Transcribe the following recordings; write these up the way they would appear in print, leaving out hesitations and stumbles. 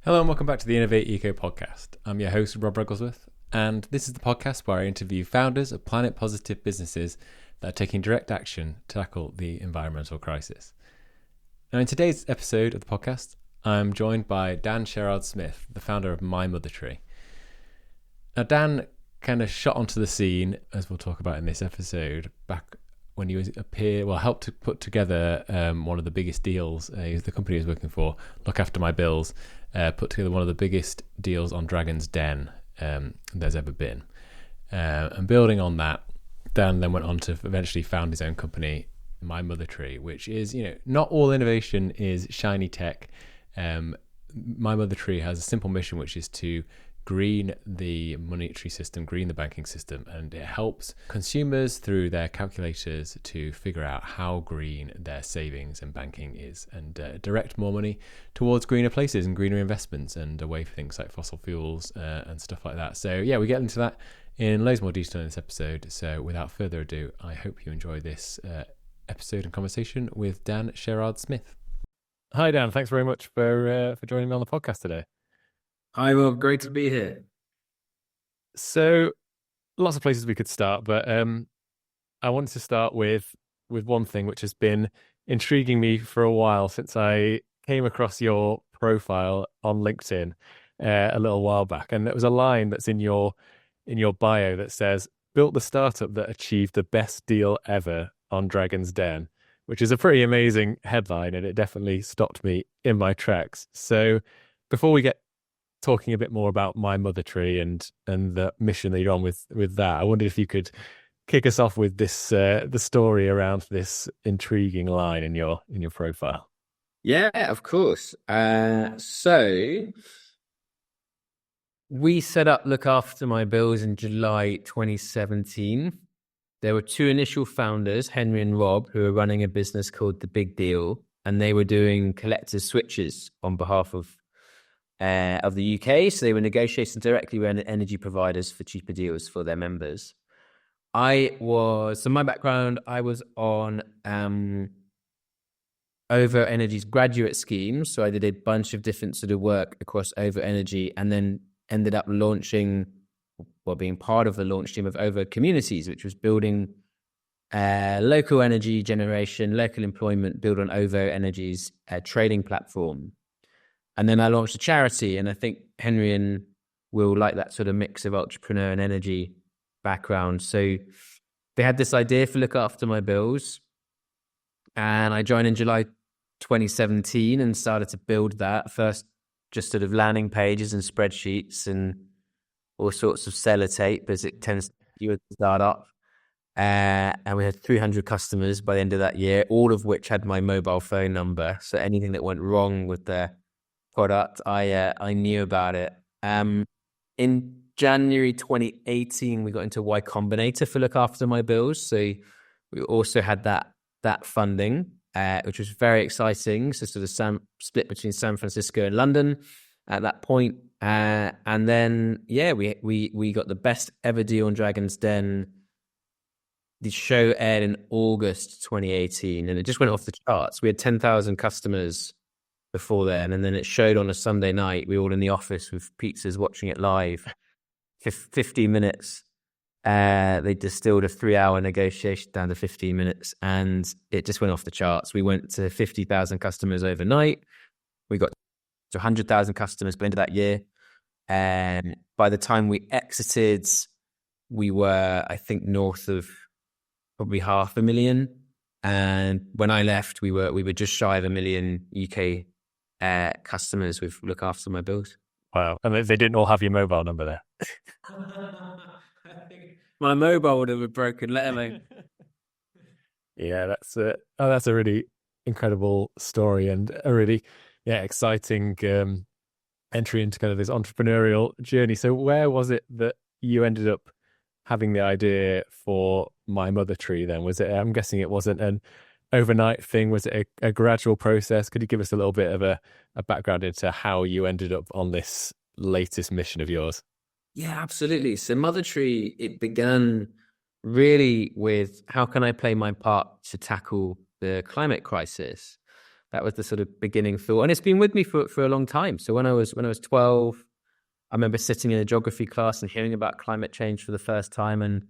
Hello and welcome back to the Innovate Eco podcast. I'm your host, Rob Rugglesworth, and this is the podcast where I interview founders of planet positive businesses that are taking direct action to tackle the environmental crisis. Now, in today's episode of the podcast, I'm joined by Dan Sherrard-Smith, the founder of My Mother Tree. Now, Dan kind of shot onto the scene, as we'll talk about in this episode, back when he helped to put together one of the biggest deals. The company he was working for, Look After My Bills, put together one of the biggest deals on Dragon's Den there's ever been. And building on that, Dan then went on to eventually found his own company, My Mother Tree, which is, not all innovation is shiny tech. My Mother Tree has a simple mission, which is to green the monetary system, green the banking system, and it helps consumers through their calculators to figure out how green their savings and banking is, and direct more money towards greener places and greener investments and away from things like fossil fuels and stuff like that. So yeah, we get into that in loads more detail in this episode. So without further ado, I hope you enjoy this episode and conversation with Dan Sherrard-Smith. Hi Dan, thanks very much for joining me on the podcast today. Hi, Rob. Great to be here. So, lots of places we could start, but I wanted to start with one thing which has been intriguing me for a while since I came across your profile on LinkedIn a little while back, and there was a line that's in your bio that says, "Built the startup that achieved the best deal ever on Dragon's Den," which is a pretty amazing headline, and it definitely stopped me in my tracks. So, before we get talking a bit more about My Mother Tree and the mission that you're on with that, I wondered if you could kick us off with this the story around this intriguing line in your profile. Yeah, of course. So we set up Look After My Bills in July 2017. There were two initial founders, Henry and Rob, who were running a business called The Big Deal, and they were doing collector switches on behalf of the UK. So they were negotiating directly with energy providers for cheaper deals for their members. My background, I was on Ovo Energy's graduate scheme. So I did a bunch of different sort of work across Ovo Energy, and then ended up being part of the launch team of Ovo Communities, which was building local energy generation, local employment, built on Ovo Energy's trading platform. And then I launched a charity, and I think Henry and Will like that sort of mix of entrepreneur and energy background. So they had this idea for Look After My Bills, and I joined in July 2017 and started to build that. First, just sort of landing pages and spreadsheets and all sorts of sellotape, as it tends to do with a startup. And we had 300 customers by the end of that year, all of which had my mobile phone number. So anything that went wrong with their product, I knew about it. In January 2018, we got into Y Combinator for Look After My Bills. So we also had that funding, which was very exciting. So sort of split between San Francisco and London at that point. And then, we got the best ever deal on Dragon's Den. The show aired in August 2018, and it just went off the charts. We had 10,000 customers before then, and then it showed on a Sunday night. We were all in the office with pizzas watching it live. 15 minutes. They distilled a 3-hour negotiation down to 15 minutes, and it just went off the charts. We went to 50,000 customers overnight. We got to 100,000 customers by the end of that year. And by the time we exited, we were, I think, north of probably 500,000. And when I left, we were just shy of 1 million UK customers with Look After My Bills. Wow. And they didn't all have your mobile number there. I think my mobile would have been broken, let alone. Yeah, that's a really incredible story, and a really exciting entry into kind of this entrepreneurial journey. So where was it that you ended up having the idea for My Mother Tree then? Was it, I'm guessing it wasn't an overnight thing. Was it a gradual process? Could you give us a little bit of a background into how you ended up on this latest mission of yours? Yeah, absolutely. So Mother Tree, it began really with how can I play my part to tackle the climate crisis? That was the sort of beginning thought, and it's been with me for a long time. So when I was 12, I remember sitting in a geography class and hearing about climate change for the first time, and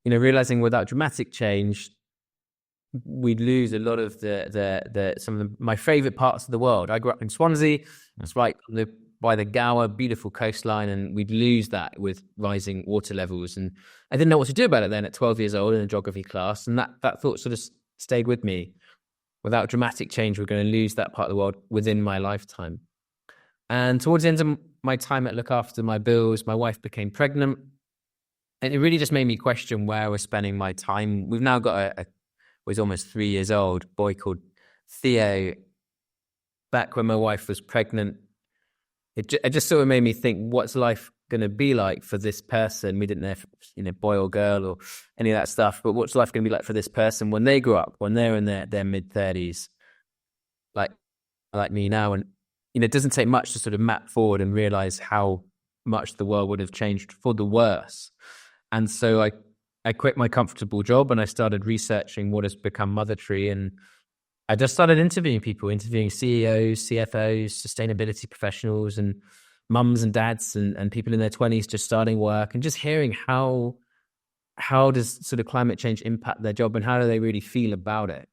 realizing without dramatic change, we'd lose a lot of some of my favorite parts of the world. I grew up in Swansea. It's right by the Gower, beautiful coastline, and we'd lose that with rising water levels. And I didn't know what to do about it then at 12 years old in a geography class. And that thought sort of stayed with me. Without dramatic change, we're going to lose that part of the world within my lifetime. And towards the end of my time at Look After My Bills, my wife became pregnant. And it really just made me question where I was spending my time. We've now got was almost 3 years old, boy called Theo. Back when my wife was pregnant, it just sort of made me think, what's life going to be like for this person? We didn't know if boy or girl or any of that stuff, but what's life going to be like for this person when they grow up, when they're in their mid-30s, like me now? And it doesn't take much to sort of map forward and realize how much the world would have changed for the worse. And so I quit my comfortable job and I started researching what has become Mother Tree. And I just started interviewing people, interviewing CEOs, CFOs, sustainability professionals, and mums and dads and people in their 20s just starting work, and just hearing how does sort of climate change impact their job and how do they really feel about it.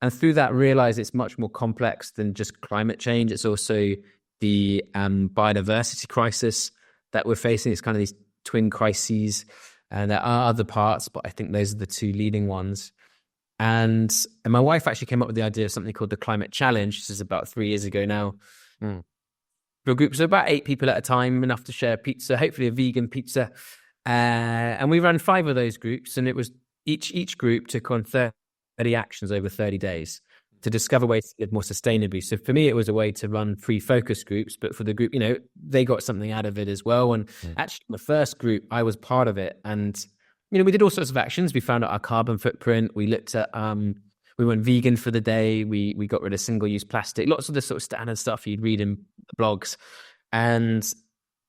And through that, realize it's much more complex than just climate change. It's also the biodiversity crisis that we're facing. It's kind of these twin crises. And there are other parts, but I think those are the two leading ones. And my wife actually came up with the idea of something called the Climate Challenge. This is about 3 years ago now. For groups of about 8 people at a time, enough to share pizza, hopefully a vegan pizza. And we ran 5 of those groups, and it was each group took on 30 actions over 30 days to discover ways to live more sustainably. So for me, it was a way to run 3 focus groups, but for the group, they got something out of it as well. And actually, the first group, I was part of it. And, we did all sorts of actions. We found out our carbon footprint. We looked at, we went vegan for the day. We got rid of single-use plastic, lots of the sort of standard stuff you'd read in blogs. And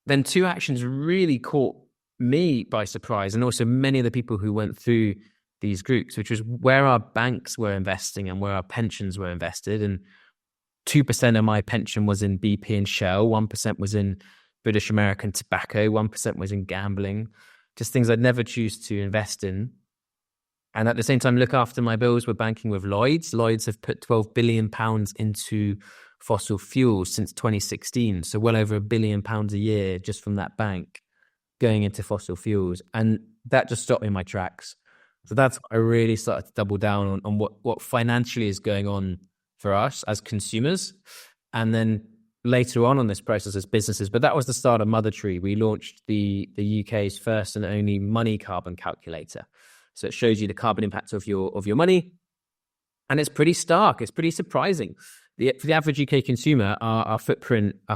then 2 actions really caught me by surprise, and also many of the people who went through these groups, which was where our banks were investing and where our pensions were invested. And 2% of my pension was in BP and Shell, 1% was in British American tobacco, 1% was in gambling, just things I'd never choose to invest in. And at the same time, Look After My Bills, we're banking with Lloyds. Lloyds have put £12 billion into fossil fuels since 2016. So well over £1 billion a year just from that bank going into fossil fuels. And that just stopped me in my tracks. So that's I really started to double down on what financially is going on for us as consumers. And then later on this process as businesses. But that was the start of Mother Tree. We launched the UK's first and only money carbon calculator. So it shows you the carbon impact of your money. And it's pretty stark. It's pretty surprising. For the average UK consumer, our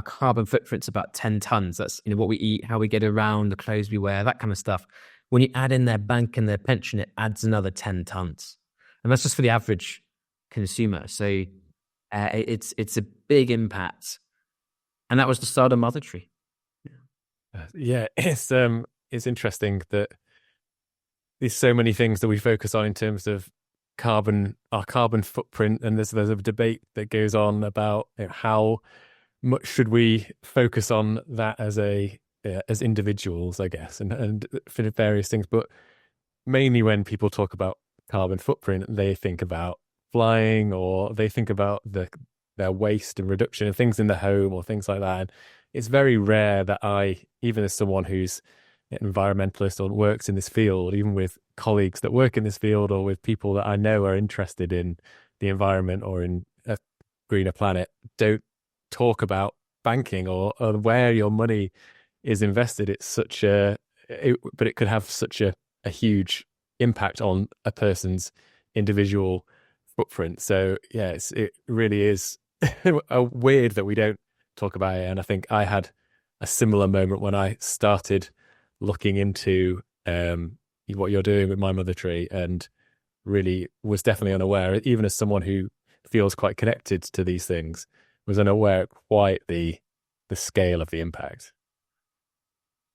carbon footprint's about 10 tons. That's what we eat, how we get around, the clothes we wear, that kind of stuff. When you add in their bank and their pension, it adds another 10 tons. And that's just for the average consumer. So it's a big impact. And that was the start of Mother Tree. Yeah, it's interesting that there's so many things that we focus on in terms of our carbon footprint, and there's a debate that goes on about how much should we focus on that as individuals, I guess, and for various things. But mainly when people talk about carbon footprint, they think about flying, or they think about their waste and reduction of things in the home or things like that. And it's very rare that even as someone who's an environmentalist or works in this field, even with colleagues that work in this field or with people that I know are interested in the environment or in a greener planet, don't talk about banking or where your money is invested. But it could have such a huge impact on a person's individual footprint. So yeah, it really is weird that we don't talk about it. And I think I had a similar moment when I started looking into what you're doing with My Mother Tree, and really was definitely unaware, even as someone who feels quite connected to these things, was unaware quite the scale of the impact.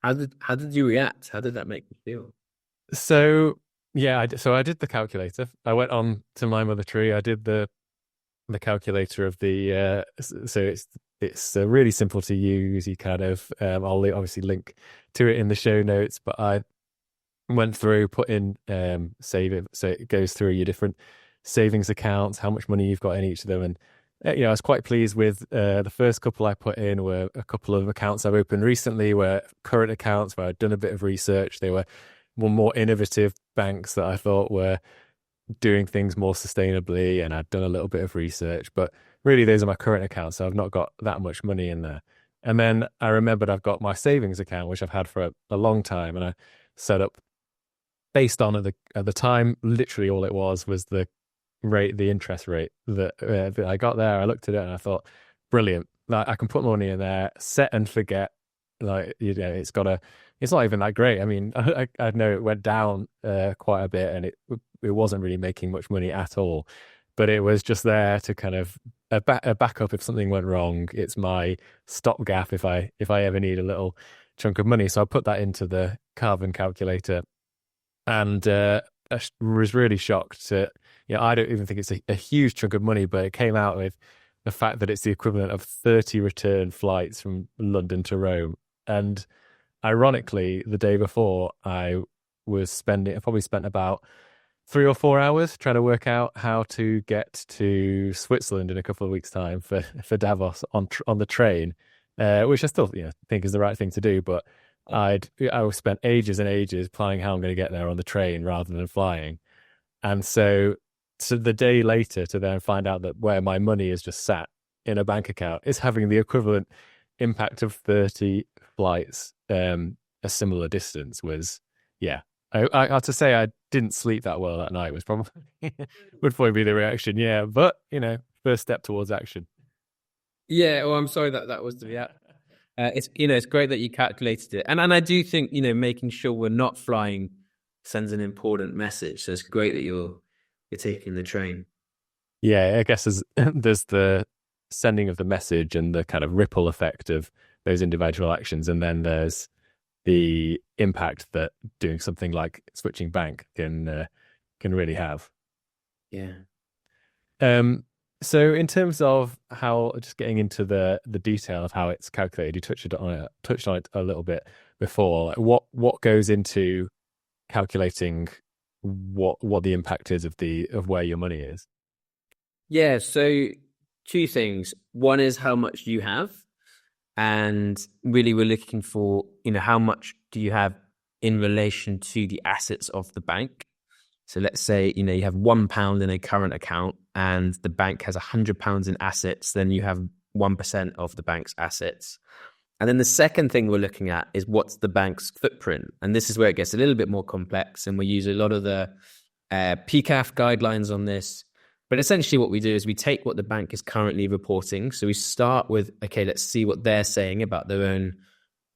How did you react? How did that make you feel? So yeah, I did the calculator. I went on to My Mother Tree. I did the the calculator of the so it's really simple to use. You kind of I'll obviously link to it in the show notes, but I went through, put in save it, so it goes through your different savings accounts, how much money you've got in each of them. And I was quite pleased with the first couple I put in were a couple of accounts I've opened recently, were current accounts where I'd done a bit of research. They were more innovative banks that I thought were doing things more sustainably, and I'd done a little bit of research. But really, those are my current accounts, so I've not got that much money in there. And then I remembered I've got my savings account, which I've had for a long time, and I set up based on at the time, literally all it was the interest rate that I got there. I looked at it and I thought, brilliant, like I can put money in there, set and forget. Like, it's not even that great. I mean, I know it went down quite a bit, and it wasn't really making much money at all, but it was just there to kind of a backup if something went wrong. It's my stopgap if I ever need a little chunk of money. So I put that into the carbon calculator, and I was really shocked to, I don't even think it's a huge chunk of money, but it came out with the fact that it's the equivalent of 30 return flights from London to Rome. And ironically, the day before, I probably spent about 3 or 4 hours trying to work out how to get to Switzerland in a couple of weeks' time for Davos on the train, which I still think is the right thing to do. But I spent ages and ages planning how I'm going to get there on the train rather than flying. And so the day later to then find out that where my money is just sat in a bank account is having the equivalent impact of 30 flights a similar distance was, I have to say I didn't sleep that well that night. Was probably would probably be the reaction. Yeah, but first step towards action. Yeah, well, I'm sorry that was the reaction. It's great that you calculated it, and I do think making sure we're not flying sends an important message. So it's great that you're taking the train. Yeah, I guess there's the sending of the message and the kind of ripple effect of those individual actions, and then there's the impact that doing something like switching bank can really have. Yeah. So in terms of how, just getting into the detail of how it's calculated, you touched on it a little bit before. Like what goes into calculating what the impact is of where your money is? Yeah. So 2 things. One is how much you have, and really we're looking for how much do you have in relation to the assets of the bank. So let's say, you have £1 in a current account and the bank has £100 in assets, then you have 1% of the bank's assets. And then the second thing we're looking at is what's the bank's footprint. And this is where it gets a little bit more complex, and we use a lot of the PCAF guidelines on this. But essentially what we do is we take what the bank is currently reporting. So we start with, okay, let's see what they're saying about their own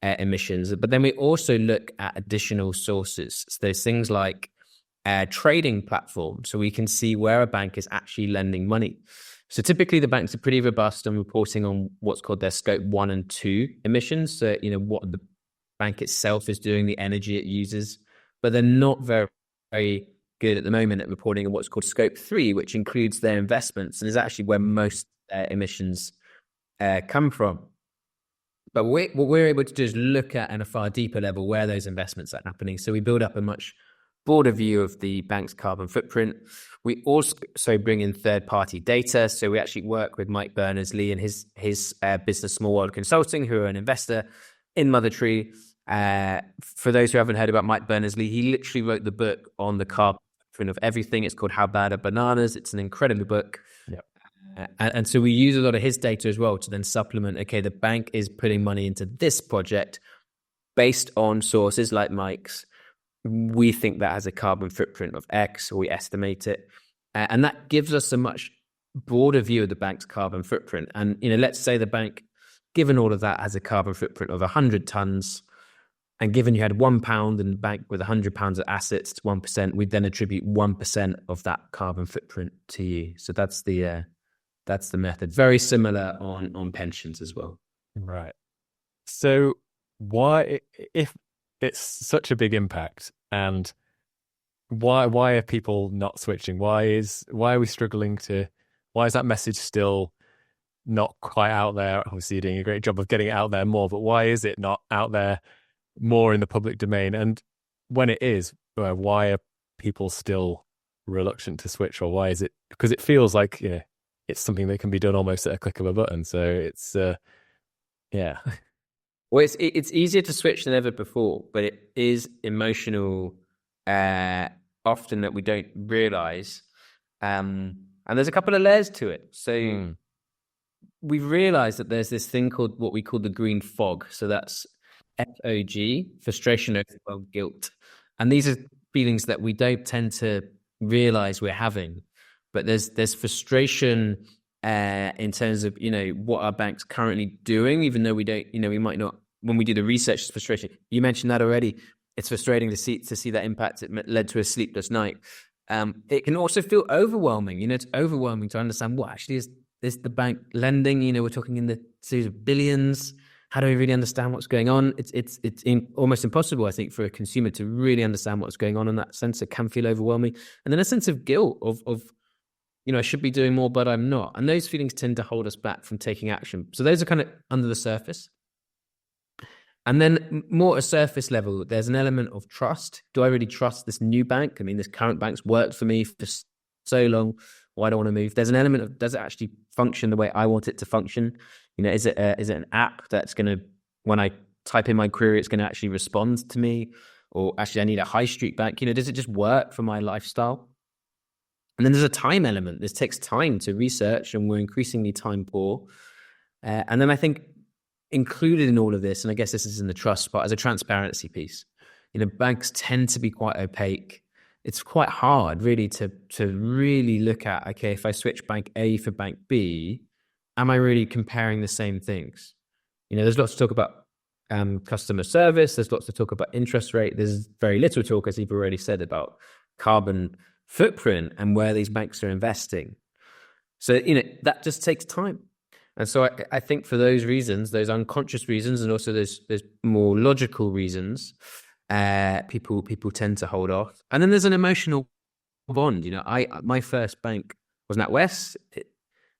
emissions. But then we also look at additional sources. So there's things like trading platform, so we can see where a bank is actually lending money. So typically the banks are pretty robust on reporting on what's called their scope 1 and 2 emissions. So, what the bank itself is doing, the energy it uses, but they're not very, very good at the moment at reporting on what's called scope 3, which includes their investments and is actually where most emissions come from. But what we're able to do is look at, at a far deeper level, where those investments are happening. So we build up a much broader view of the bank's carbon footprint. We also bring in third-party data. So we actually work with Mike Berners-Lee and his business Small World Consulting, who are an investor in Mothertree. For those who haven't heard about Mike Berners-Lee, he literally wrote the book on the carbon footprint of everything. It's called How Bad Are Bananas? It's an incredible book. Yep. And so we use a lot of his data as well to then supplement, okay, the bank is putting money into this project based on sources like Mike's. We think that has a carbon footprint of X, or we estimate it. And that gives us a much broader view of the bank's carbon footprint. And, let's say the bank, given all of that, has a carbon footprint of 100 tons, and given you had £1 in the bank with £100 of assets to 1%, we'd then attribute 1% of that carbon footprint to you. So that's the method. Very similar on pensions as well. Right. So why, if it's such a big impact, and why are people not switching? Why are we struggling to Why is that message still not quite out there? Obviously, you're doing a great job of getting it out there more, but why is it not out there more in the public domain? And when it is, why are people still reluctant to switch? Or why is it? Because it feels like it's something that can be done almost at a click of a button. So it's yeah. Well, it's easier to switch than ever before, but it is emotional often that we don't realize. And there's a couple of layers to it. So we've realized that there's this thing called what we call the green fog. So that's FOG, frustration, overwhelm, guilt. And these are feelings that we don't tend to realize we're having. But there's frustration in terms of, what our bank's currently doing, even though we don't, we might not, when we do the research, it's frustration. You mentioned that already. It's frustrating to see that impact. It led to a sleepless night. It can also feel overwhelming. It's overwhelming to understand what actually is the bank lending. We're talking in the series of billions. How do we really understand what's going on? It's almost impossible, I think, for a consumer to really understand what's going on in that sense. It can feel overwhelming. And then a sense of guilt of I should be doing more, but I'm not. And those feelings tend to hold us back from taking action. So those are kind of under the surface. And then more at a surface level, there's an element of trust. Do I really trust this new bank? I mean, this current bank's worked for me for so long. Why do I want to move? There's an element of, does it actually function the way I want it to function? Is it an app that's going to, when I type in my query, it's going to actually respond to me? Or actually, I need a high street bank. Does it just work for my lifestyle? And then there's a time element. This takes time to research, and we're increasingly time poor. And then I think included in all of this, and I guess this is in the trust part, as a transparency piece. Banks tend to be quite opaque. It's quite hard really to really look at, okay, if I switch bank A for bank B, am I really comparing the same things? There's lots to talk about customer service. There's lots to talk about interest rate. There's very little talk, as you've already said, about carbon footprint and where these banks are investing. So, that just takes time. And so I think for those reasons, those unconscious reasons, and also there's more logical reasons, people tend to hold off. And then there's an emotional bond. My first bank was NatWest.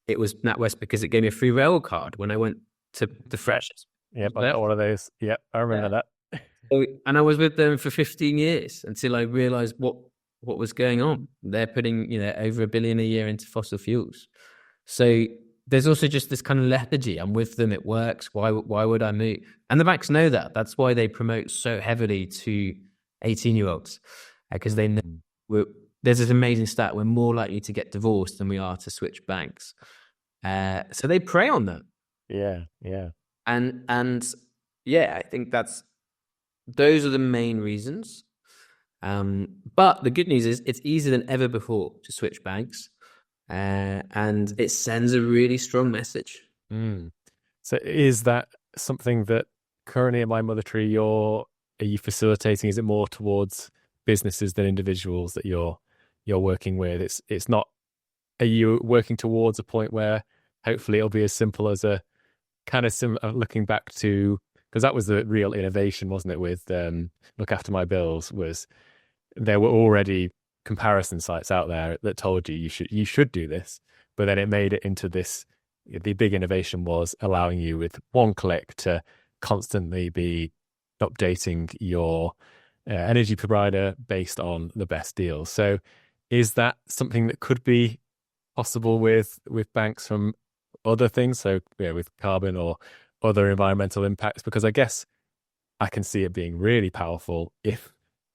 It was NatWest because it gave me a free rail card when I went to the Fresh. Yep, I got one of those. Yep, I remember that. And I was with them for 15 years until I realized what was going on. They're putting over $1 billion a year into fossil fuels. So there's also just this kind of lethargy. I'm with them. It works. Why would I move? And the banks know that. That's why they promote so heavily to 18-year-olds, because they know there's this amazing stat. We're more likely to get divorced than we are to switch banks. So they prey on that. Yeah. And yeah, I think those are the main reasons. But the good news is it's easier than ever before to switch banks. And it sends a really strong message. So is that something that currently at My Mother Tree are you facilitating? Is it more towards businesses than individuals that you're working with? It's not. Are you working towards a point where hopefully it'll be as simple as a kind of looking back to, because that was the real innovation, wasn't it? With Look After My Bills, was there were already comparison sites out there that told you should do this, but then it made it into this. The big innovation was allowing you with one click to constantly be updating your energy provider based on the best deals. So is that something that could be possible with banks from other things? So with carbon or other environmental impacts, because I guess I can see it being really powerful if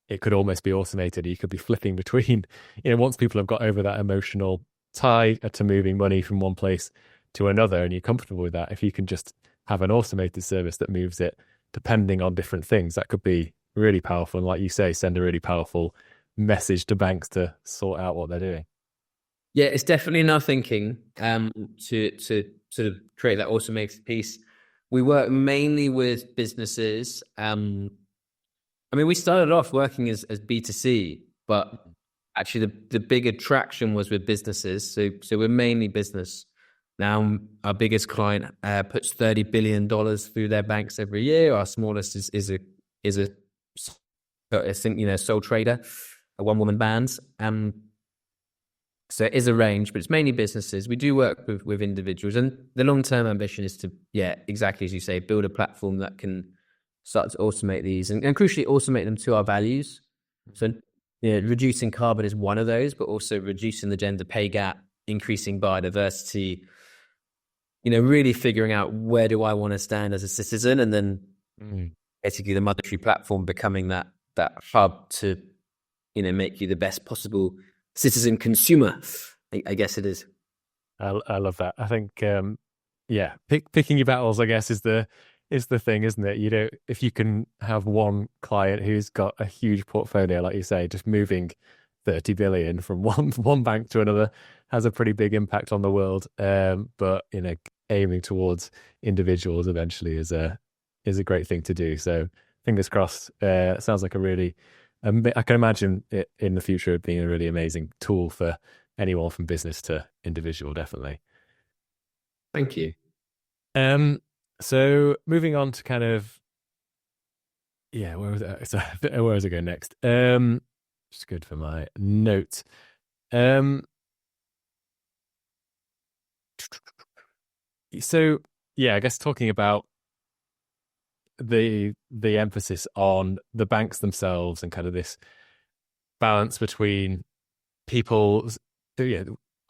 it could almost be automated. You could be flipping between, once people have got over that emotional tie to moving money from one place to another, and you're comfortable with that, if you can just have an automated service that moves it depending on different things, that could be really powerful. And like you say, send a really powerful message to banks to sort out what they're doing. Yeah, it's definitely in our thinking to sort of create that automated piece. We work mainly with businesses. We started off working as B2C, but actually the big attraction was with businesses. So we're mainly business. Now, our biggest client puts $30 billion through their banks every year. Our smallest is a sole trader, a one-woman band. So it is a range, but it's mainly businesses. We do work with individuals, and the long-term ambition is to, exactly as you say, build a platform that can start to automate these and crucially automate them to our values. So reducing carbon is one of those, but also reducing the gender pay gap, increasing biodiversity, really figuring out where do I want to stand as a citizen, and then basically the monetary platform becoming that hub to, make you the best possible citizen consumer, I guess it is. I love that. I think, picking your battles, I guess, is the thing, isn't it? If you can have one client who's got a huge portfolio, like you say, just moving 30 billion from one bank to another has a pretty big impact on the world. But aiming towards individuals eventually is a great thing to do. So fingers crossed. Sounds like I can imagine it in the future being a really amazing tool for anyone from business to individual, definitely. Thank you. So moving on to kind of, where was it? So, where was I going next? Just good for my notes. So I guess talking about the emphasis on the banks themselves and kind of this balance between people's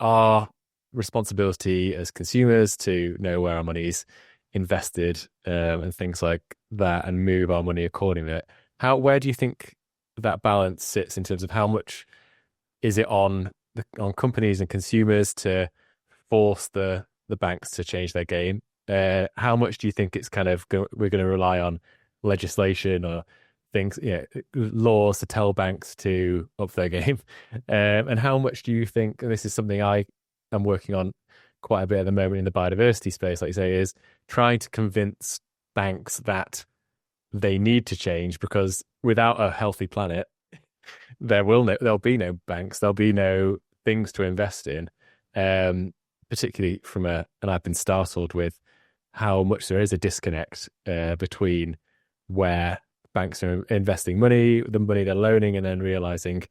our responsibility as consumers to know where our money's invested and things like that, and move our money accordingly. Where do you think that balance sits in terms of how much is it on companies and consumers to force the banks to change their game? How much do you think it's kind of we're going to rely on legislation or things, laws to tell banks to up their game? And how much do you think, and this is something I am working on quite a bit at the moment in the biodiversity space, like you say, is trying to convince banks that they need to change, because without a healthy planet, there'll be no banks, there'll be no things to invest in. Particularly and I've been startled with how much there is a disconnect between where banks are investing money, the money they're loaning, and then realizing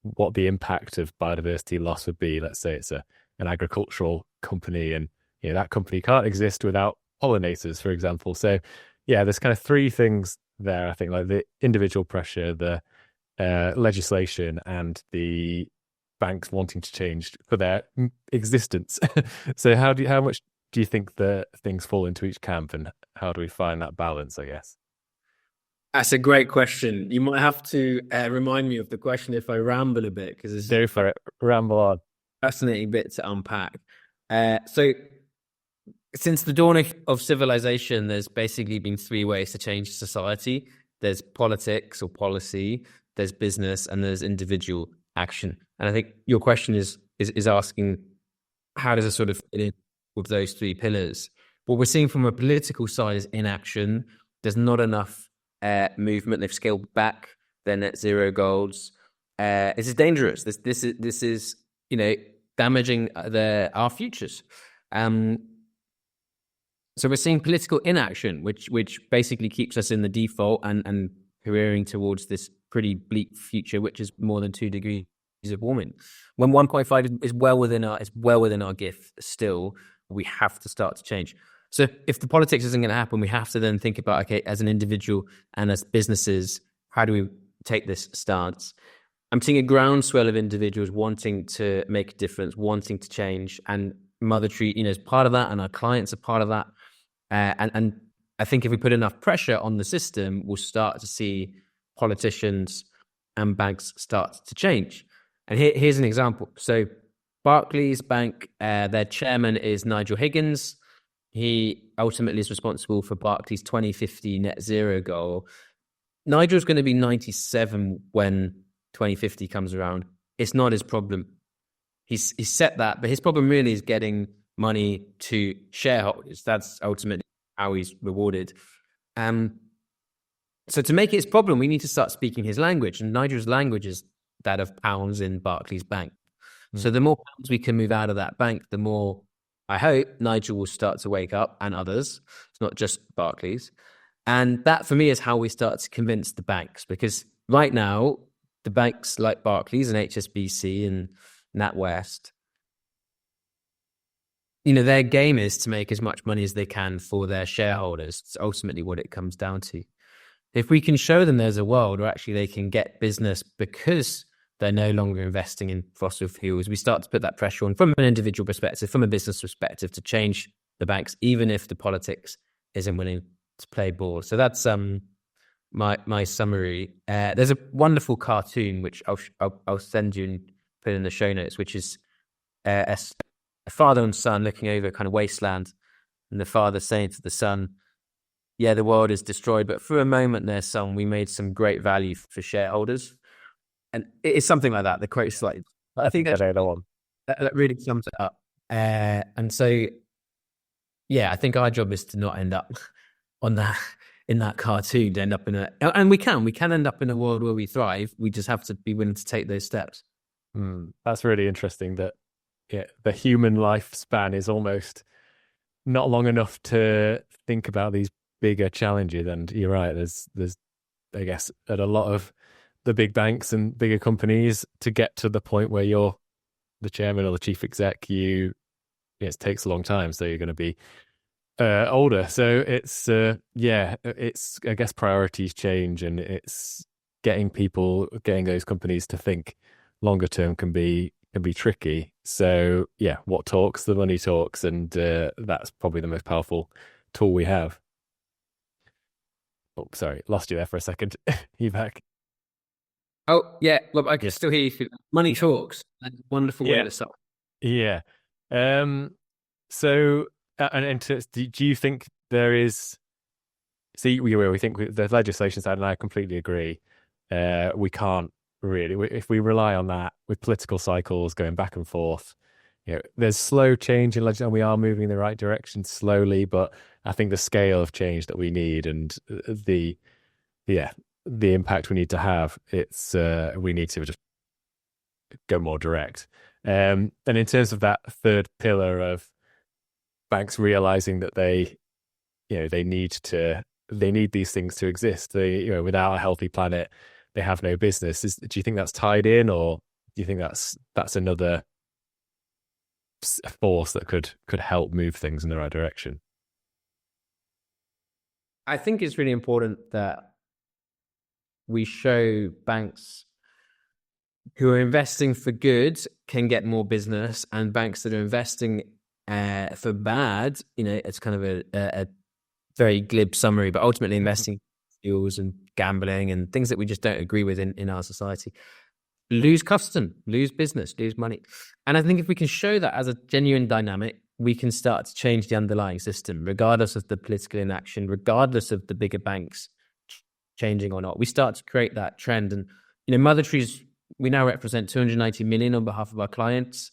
what the impact of biodiversity loss would be. Let's say it's an agricultural company, and that company can't exist without pollinators, for example. So there's kind of three things there, I think, like the individual pressure, the legislation, and the banks wanting to change for their existence. So how much do you think the things fall into each camp, and how do we find that balance, I guess? That's a great question. You might have to remind me of the question if I ramble a bit, because it's go for it. Ramble on. Fascinating bit to unpack. So since the dawn of civilization, there's basically been three ways to change society. There's politics or policy, there's business, and there's individual action. And I think your question is asking, how does it sort of fit in with those three pillars? What we're seeing from a political side is inaction. There's not enough movement. They've scaled back their net zero goals. This is dangerous. This is damaging our futures. So we're seeing political inaction, which basically keeps us in the default and careering towards this pretty bleak future, which is more than 2 degrees of warming. When 1.5 is well within our gift, still we have to start to change. So if the politics isn't going to happen, we have to then think about, okay, as an individual and as businesses, how do we take this stance? I'm seeing a groundswell of individuals wanting to make a difference, wanting to change, and Mother Tree, is part of that, and our clients are part of that. And I think if we put enough pressure on the system, we'll start to see politicians and banks start to change. And here's an example. So Barclays Bank, their chairman is Nigel Higgins. He ultimately is responsible for Barclays' 2050 net zero goal. Nigel's going to be 97 when 2050 comes around. It's not his problem. He's set that, but his problem really is getting money to shareholders. That's ultimately how he's rewarded. So to make it his problem, we need to start speaking his language. And Nigel's language is that of pounds in Barclays Bank. So the more pounds we can move out of that bank, the more, I hope, Nigel will start to wake up, and others. It's not just Barclays. And that, for me, is how we start to convince the banks. Because right now, the banks like Barclays and HSBC and NatWest, you know, their game is to make as much money as they can for their shareholders. It's ultimately what it comes down to. If we can show them there's a world where actually they can get business because they're no longer investing in fossil fuels, we start to put that pressure on from an individual perspective, from a business perspective, to change the banks, even if the politics isn't willing to play ball. So that's my summary. There's a wonderful cartoon which I'll send you and put in the show notes, which is a father and son looking over kind of wasteland, and the father saying to the son, yeah, the world is destroyed, but for a moment there, son, we made some great value for shareholders. And it's something like that. The quote's like, I think that's the one. That really sums it up. And so, yeah, I think our job is to not end up on that, in that cartoon, to end up in and we can end up in a world where we thrive. We just have to be willing to take those steps. That's really interesting that the human lifespan is almost not long enough to think about these bigger challenges. And you're right, there's I guess at a lot of the big banks and bigger companies, to get to the point where you're the chairman or the chief exec, it takes a long time. So you're going to be older. So it's I guess priorities change, and it's getting those companies to think longer term can be tricky. So yeah, what talks? The money talks, and that's probably the most powerful tool we have. Oh, sorry, lost you there for a second. You back? Oh yeah, well, I can still hear you. Money talks. That's a wonderful way to start. Yeah. So, do you think there is? See, we think the legislation side, and I completely agree. We can't really, if we rely on that with political cycles going back and forth. There's slow change in legislation. We are moving in the right direction slowly, but I think the scale of change that we need and the impact we need to have, we need to just go more direct. And in terms of that third pillar of banks realizing that they need these things to exist. Without a healthy planet, they have no business. Do you think that's tied in, or do you think that's another force that could help move things in the right direction? I think it's really important that we show banks who are investing for good can get more business, and banks that are investing for bad, it's kind of a very glib summary, but ultimately investing fuels and gambling and things that we just don't agree with in our society, lose custom, lose business, lose money. And I think if we can show that as a genuine dynamic, we can start to change the underlying system, regardless of the political inaction, regardless of the bigger banks changing or not. We start to create that trend. And, Mother Trees, we now represent 290 million on behalf of our clients.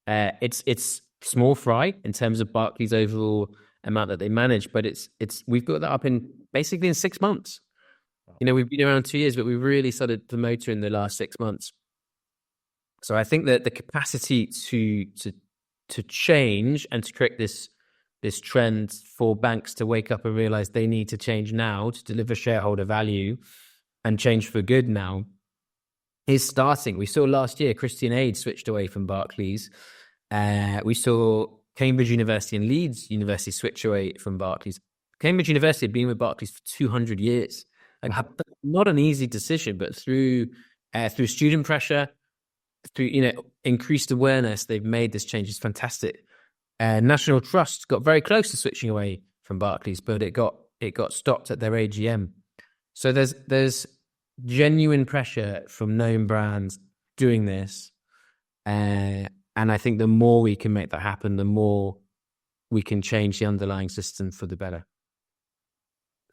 It's small fry in terms of Barclays' overall amount that they manage, but we've got that up in 6 months. We've been around 2 years, but we really started the motor in the last 6 months. So I think that the capacity to change and to create this trend for banks to wake up and realize they need to change now to deliver shareholder value and change for good now is starting. We saw last year Christian Aid switched away from Barclays. We saw Cambridge University and Leeds University switch away from Barclays. Cambridge University had been with Barclays for 200 years. Not an easy decision, but through student pressure, through increased awareness, they've made this change. It's fantastic. National Trust got very close to switching away from Barclays, but it got stopped at their AGM. So there's genuine pressure from known brands doing this, and I think the more we can make that happen, the more we can change the underlying system for the better.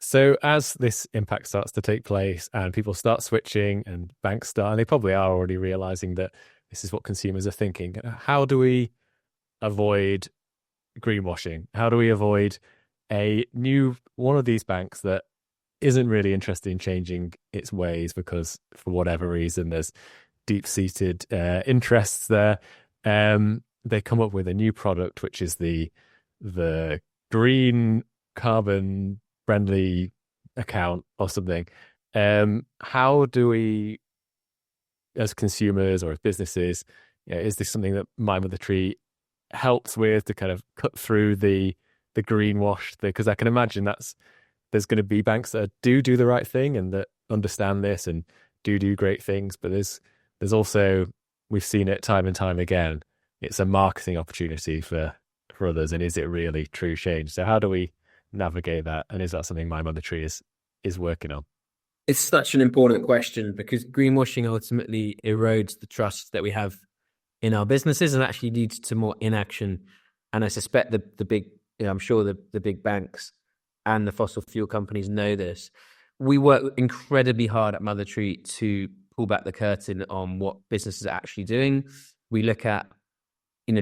So as this impact starts to take place and people start switching and banks start, and they probably are already realizing that this is what consumers are thinking, how do we avoid greenwashing? How do we avoid a new one of these banks that isn't really interested in changing its ways because for whatever reason there's deep-seated interests there? They come up with a new product, which is the green carbon friendly account or something. How do we, as consumers or as businesses, is this something that My Mother Tree helps with to kind of cut through the greenwash? Because I can imagine there's going to be banks that do the right thing and that understand this and do great things, but there's also, we've seen it time and time again, it's a marketing opportunity for others, and is it really true change? So how do we navigate that, and is that something My Mother Tree is working on? It's such an important question, because greenwashing ultimately erodes the trust that we have in our businesses and actually leads to more inaction. And I suspect the big, I'm sure the big banks and the fossil fuel companies know this. We work incredibly hard at Mother Tree to pull back the curtain on what businesses are actually doing. We look at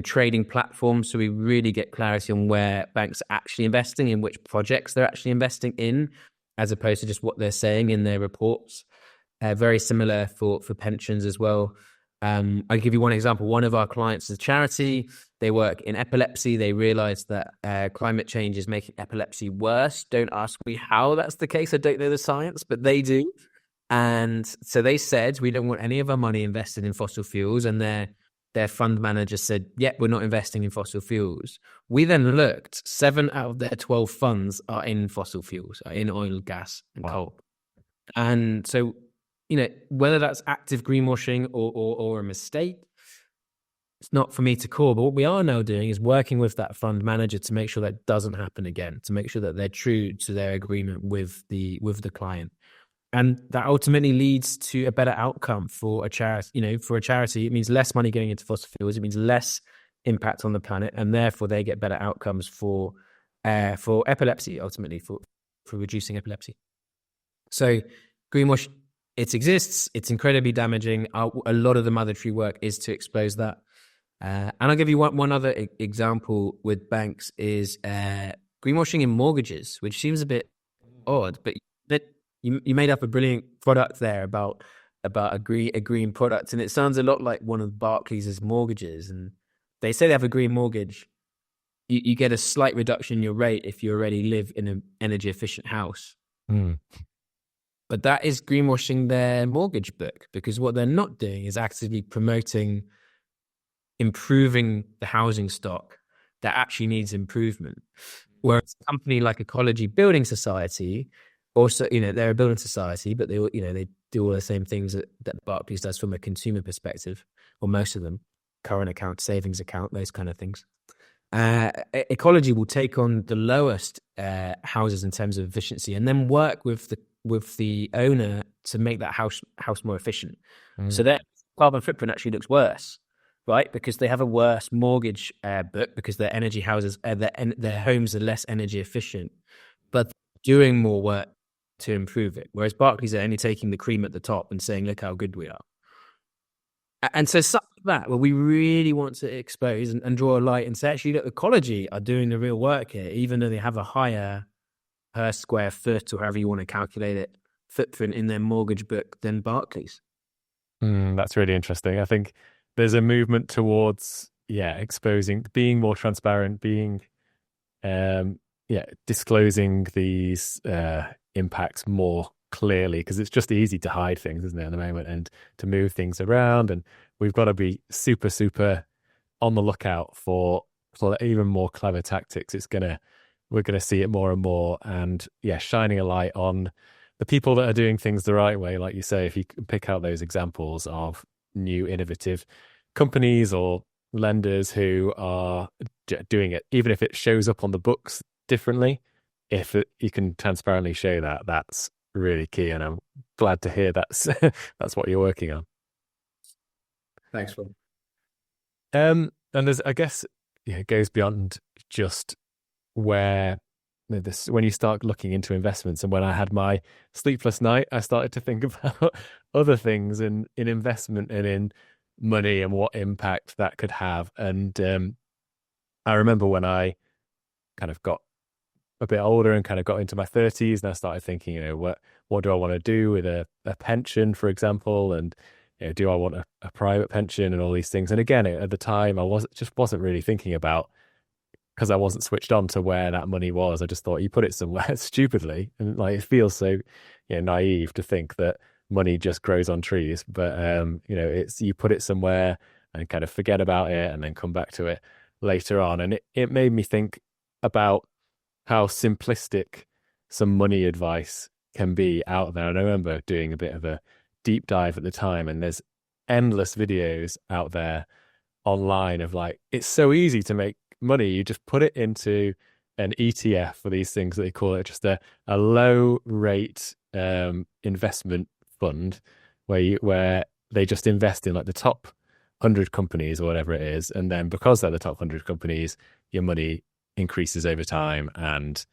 trading platforms, so we really get clarity on where banks are actually investing, in which projects they're actually investing in, as opposed to just what they're saying in their reports. Very similar for pensions as well. I'll give you one example. One of our clients is a charity. They work in epilepsy. They realize that climate change is making epilepsy worse. Don't ask me how that's the case. I don't know the science, but they do. And so they said, we don't want any of our money invested in fossil fuels. And their fund manager said, yep, we're not investing in fossil fuels. We then looked, 7 out of their 12 funds are in fossil fuels, are in oil, gas, and coal. And so, whether that's active greenwashing or a mistake, it's not for me to call. But what we are now doing is working with that fund manager to make sure that doesn't happen again, to make sure that they're true to their agreement with the client. And that ultimately leads to a better outcome for a charity. For a charity, it means less money going into fossil fuels. It means less impact on the planet, and therefore they get better outcomes for epilepsy, ultimately for reducing epilepsy. So greenwash, it exists. It's incredibly damaging. A lot of the Mother Tree work is to expose that. And I'll give you one other example with banks is greenwashing in mortgages, which seems a bit odd, but you made up a brilliant product there about a green product, and it sounds a lot like one of Barclays' mortgages. And they say they have a green mortgage. You get a slight reduction in your rate if you already live in an energy efficient house. But that is greenwashing their mortgage book, because what they're not doing is actively promoting improving the housing stock that actually needs improvement. Whereas a company like Ecology Building Society, also, they're a building society, but they do all the same things that Barclays does from a consumer perspective, or most of them, current account, savings account, those kind of things. Ecology will take on the lowest houses in terms of efficiency, and then work with the owner to make that house more efficient. So their carbon footprint actually looks worse, right? Because they have a worse mortgage book, because their energy houses, their homes are less energy efficient, but doing more work to improve it. Whereas Barclays are only taking the cream at the top and saying, look how good we are. And so stuff like that, where we really want to expose and draw a light and say, actually, look, Ecology are doing the real work here, even though they have a higher per square foot, or however you want to calculate it, footprint in their mortgage book than Barclays. That's really interesting. I think there's a movement towards, exposing, being more transparent, being, disclosing these impacts more clearly, because it's just easy to hide things, isn't it, at the moment, and to move things around. And we've got to be super, super on the lookout for even more clever tactics. We're going to see it more and more, and shining a light on the people that are doing things the right way. Like you say, if you can pick out those examples of new innovative companies or lenders who are doing it, even if it shows up on the books differently, you can transparently show that, that's really key. And I'm glad to hear that's what you're working on. Thanks, Rob. And there's, I guess, it goes beyond just where when you start looking into investments. And when I had my sleepless night, I started to think about other things in investment and in money and what impact that could have. And I remember when I kind of got a bit older and kind of got into my 30s, and I started thinking, what do I want to do with a pension, for example, and do I want a private pension and all these things. And again, at the time, I wasn't really thinking about, because I wasn't switched on to where that money was. I just thought you put it somewhere stupidly, and like it feels so naive to think that money just grows on trees. But it's, you put it somewhere and kind of forget about it and then come back to it later on. And it made me think about how simplistic some money advice can be out there. And I remember doing a bit of a deep dive at the time, and there's endless videos out there online of like, it's so easy to make money. You just put it into an ETF for these things that they call it, just a low rate investment fund where they just invest in like the top 100 companies or whatever it is. And then because they're the top 100 companies, your money increases over time, and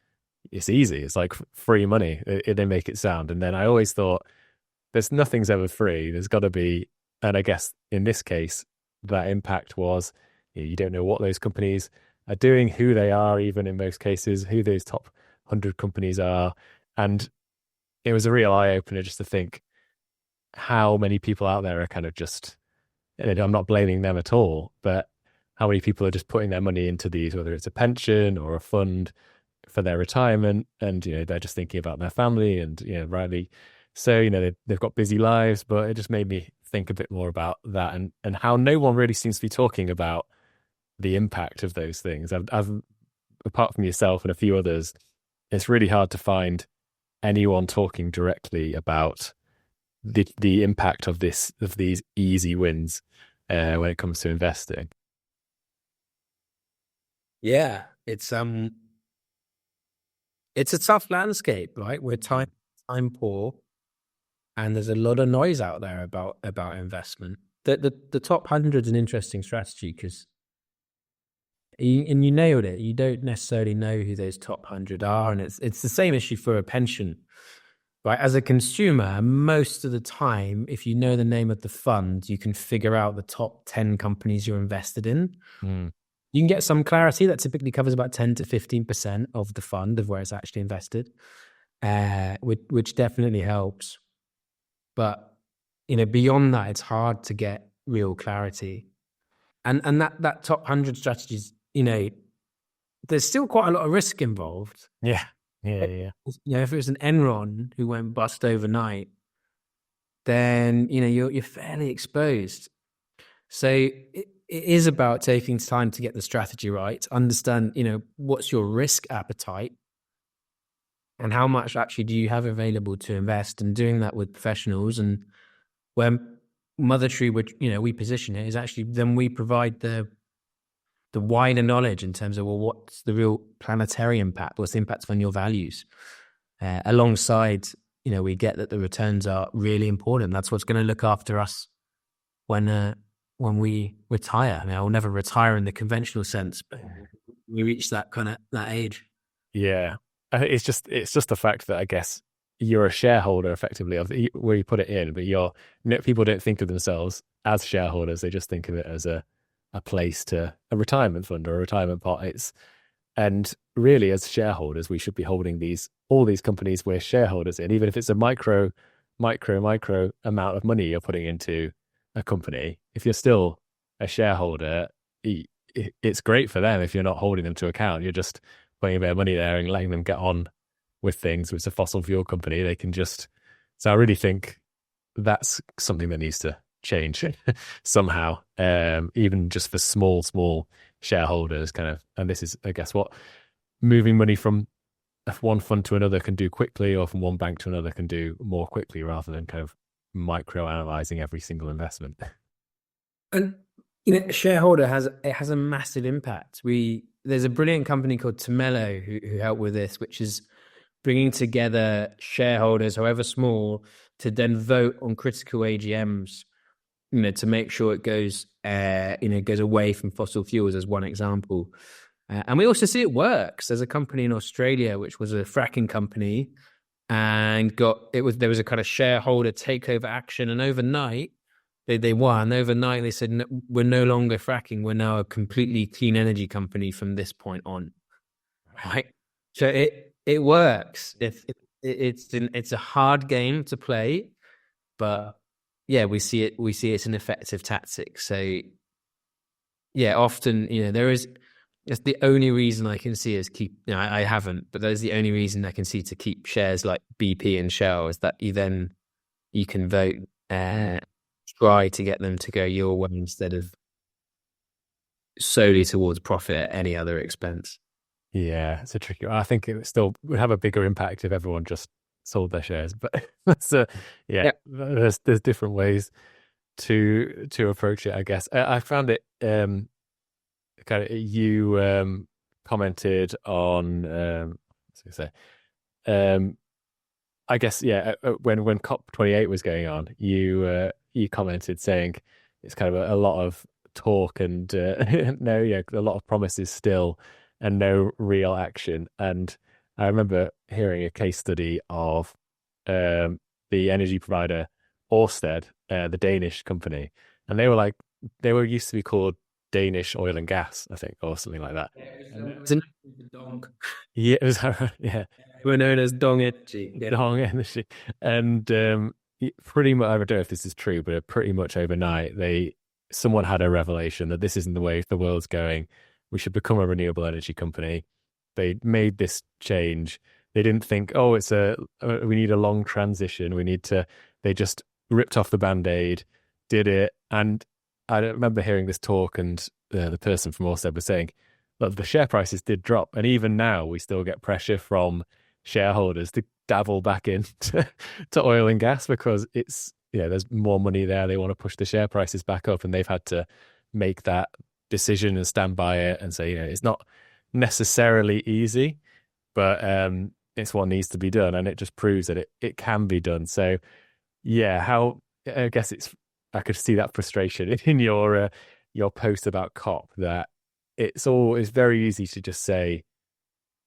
it's easy. It's like free money. They make it sound. And then I always thought, nothing's ever free. There's got to be, and I guess in this case, that impact was, you don't know what those companies are doing, who they are, even in most cases, who those top 100 companies are. And it was a real eye-opener just to think how many people out there are kind of just, and I'm not blaming them at all, but how many people are just putting their money into these, whether it's a pension or a fund for their retirement, and they're just thinking about their family, and rightly so, they've got busy lives. But it just made me think a bit more about that, and how no one really seems to be talking about the impact of those things. I've apart from yourself and a few others, it's really hard to find anyone talking directly about the impact of these easy wins when it comes to investing. Yeah, it's a tough landscape, right? We're time poor, and there's a lot of noise out there about investment. The top 100 is an interesting strategy because, and you nailed it, you don't necessarily know who those top 100 are, and it's the same issue for a pension, right? As a consumer, most of the time, if you know the name of the fund, you can figure out the top 10 companies you're invested in. You can get some clarity. That typically covers about 10 to 15% of the fund, of where it's actually invested, which definitely helps. But beyond that, it's hard to get real clarity. And that top 100 strategies, there's still quite a lot of risk involved. Yeah. If it was an Enron who went bust overnight, then you're fairly exposed. So it is about taking time to get the strategy right, understand what's your risk appetite, and how much actually do you have available to invest, and doing that with professionals. And where Mother Tree, which we position it, is actually then we provide the wider knowledge in terms of, well, what's the real planetary impact, what's the impact on your values, alongside we get that the returns are really important. That's what's going to look after us when we retire. I mean, I will never retire in the conventional sense, but we reach that age. Yeah, it's just the fact that I guess you're a shareholder effectively of where you put it in, but people don't think of themselves as shareholders. They just think of it as a place to a retirement fund or a retirement pot. And really, as shareholders, we should be holding all these companies we're shareholders in, even if it's a micro amount of money you're putting into a company. If you're still a shareholder, it's great for them. If you're not holding them to account, you're just putting their money there and letting them get on with things. It's a fossil fuel company. They can just. So I really think that's something that needs to change somehow, even just for small shareholders, kind of. And this is, I guess, what moving money from one fund to another can do quickly, or from one bank to another can do more quickly, rather than kind of micro analyzing every single investment. And a shareholder has a massive impact. There's a brilliant company called Temello who help with this, which is bringing together shareholders, however small, to then vote on critical AGMs, to make sure it goes away from fossil fuels, as one example. And we also see it works. There's a company in Australia which was a fracking company, and there was a kind of shareholder takeover action, and overnight they won. Overnight they said, no, we're no longer fracking. We're now a completely clean energy company from this point on. Right. So it works. It's a hard game to play, but yeah, we see it's an effective tactic. So yeah, often that's the only reason I can see is I haven't, but that's the only reason I can see to keep shares like BP and Shell, is that you can vote, try to get them to go your way instead of solely towards profit at any other expense. Yeah, it's a tricky one. I think it still would have a bigger impact if everyone just sold their shares. But that's yeah, Yeah. there's different ways to approach it, I guess. I found it kind of you commented on what's I say I guess yeah when COP28 was going on, you commented saying it's kind of a lot of talk and no, yeah, a lot of promises still and no real action. And I remember hearing a case study of the energy provider Ørsted, the Danish company, and they were used to be called Danish oil and gas, I think, or something like that. It was in Dong. Yeah, it was yeah. We're known as Dong Energy. Yeah. Dong Energy. And pretty much, I don't know if this is true, but pretty much overnight, someone had a revelation that this isn't the way the world's going. We should become a renewable energy company. They made this change. They didn't think, oh, we need a long transition. They just ripped off the Band-Aid, did it. And I remember hearing this talk, and the person from Ørsted was saying, look, the share prices did drop. And even now, we still get pressure from shareholders to dabble back into to oil and gas because there's more money there. They want to push the share prices back up, and they've had to make that decision and stand by it and say, it's not necessarily easy, but it's what needs to be done, and it just proves that it can be done. So yeah, I guess I could see that frustration in your post about COP, that it's very easy to just say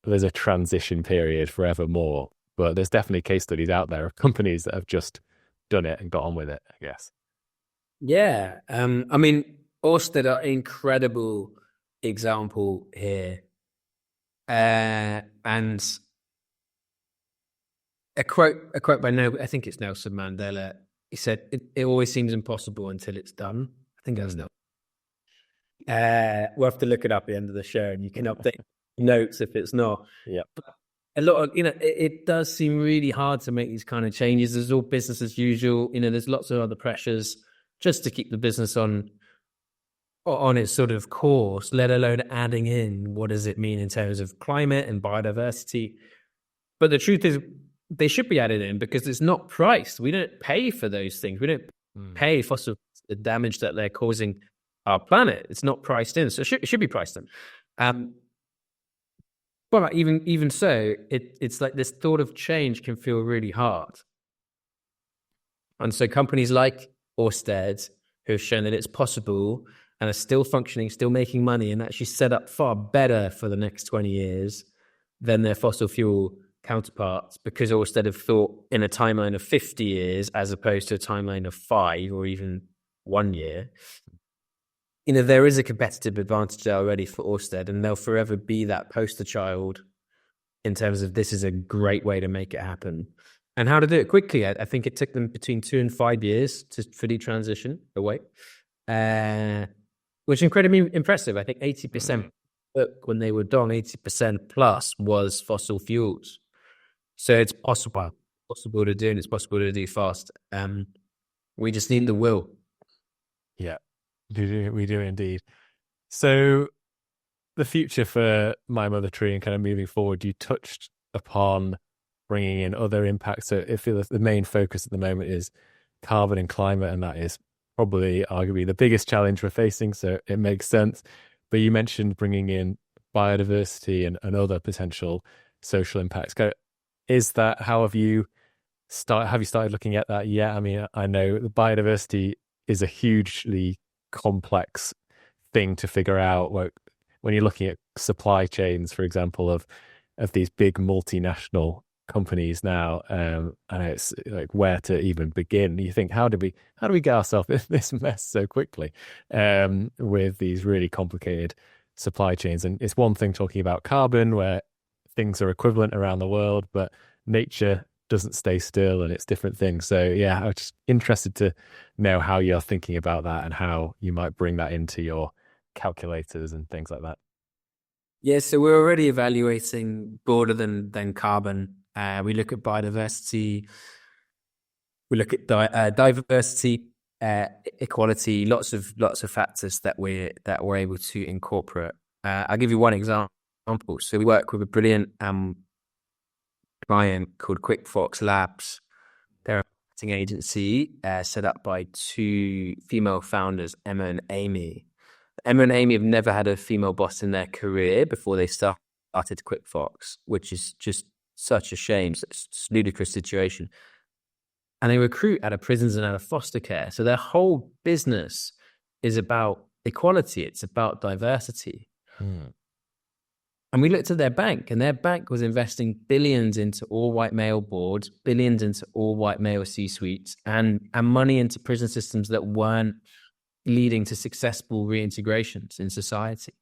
there's a transition period forevermore, but there's definitely case studies out there of companies that have just done it and got on with it, I guess. Yeah. I mean, Ørsted are an incredible example here. And a quote by I think it's Nelson Mandela. He said, it always seems impossible until it's done. I think that's not. We'll have to look it up at the end of the show, and you can update notes if it's not. Yeah. A lot of, it does seem really hard to make these kind of changes. There's all business as usual. There's lots of other pressures just to keep the business on its sort of course, let alone adding in what does it mean in terms of climate and biodiversity. But the truth is, they should be added in because it's not priced. We don't pay for those things. We don't pay for the damage that they're causing our planet. It's not priced in, so it should be priced in. But even so, it's like this thought of change can feel really hard. And so companies like Ørsted, who have shown that it's possible and are still functioning, still making money, and actually set up far better for the next 20 years than their fossil fuel counterparts, because Ørsted have thought in a timeline of 50 years as opposed to a timeline of 5 or even 1 year. There is a competitive advantage there already for Ørsted, and they'll forever be that poster child in terms of this is a great way to make it happen. And how to do it quickly. I think it took them between 2 and 5 years to fully transition away, which is incredibly impressive. I think 80% when they were done, 80% plus was fossil fuels. So it's possible to do, and it's possible to do fast. We just need the will. Yeah. We do indeed. So the future for My Mother Tree and kind of moving forward, you touched upon bringing in other impacts. So if the main focus at the moment is carbon and climate, and that is probably arguably the biggest challenge we're facing, so it makes sense. But you mentioned bringing in biodiversity and other potential social impacts. How have you started looking at that yet? I mean, I know the biodiversity is a hugely complex thing to figure out when you're looking at supply chains, for example, of these big multinational companies now. And it's like where to even begin. You think, how do we get ourselves in this mess so quickly with these really complicated supply chains? And it's one thing talking about carbon where things are equivalent around the world, but nature doesn't stay still and it's different things. So yeah, I was just interested to know how you're thinking about that and how you might bring that into your calculators and things like that. Yeah, so we're already evaluating broader than carbon. We look at biodiversity, we look at diversity, equality, lots of factors that we're able to incorporate. I'll give you one example. So we work with a brilliant client called QuickFox Labs. They're a marketing agency set up by two female founders, Emma and Amy. Emma and Amy have never had a female boss in their career before they started QuickFox, which is just such a shame. It's a ludicrous situation. And they recruit out of prisons and out of foster care. So their whole business is about equality. It's about diversity. And we looked at their bank, and their bank was investing billions into all-white male boards, billions into all-white male C-suites, and money into prison systems that weren't leading to successful reintegrations in society.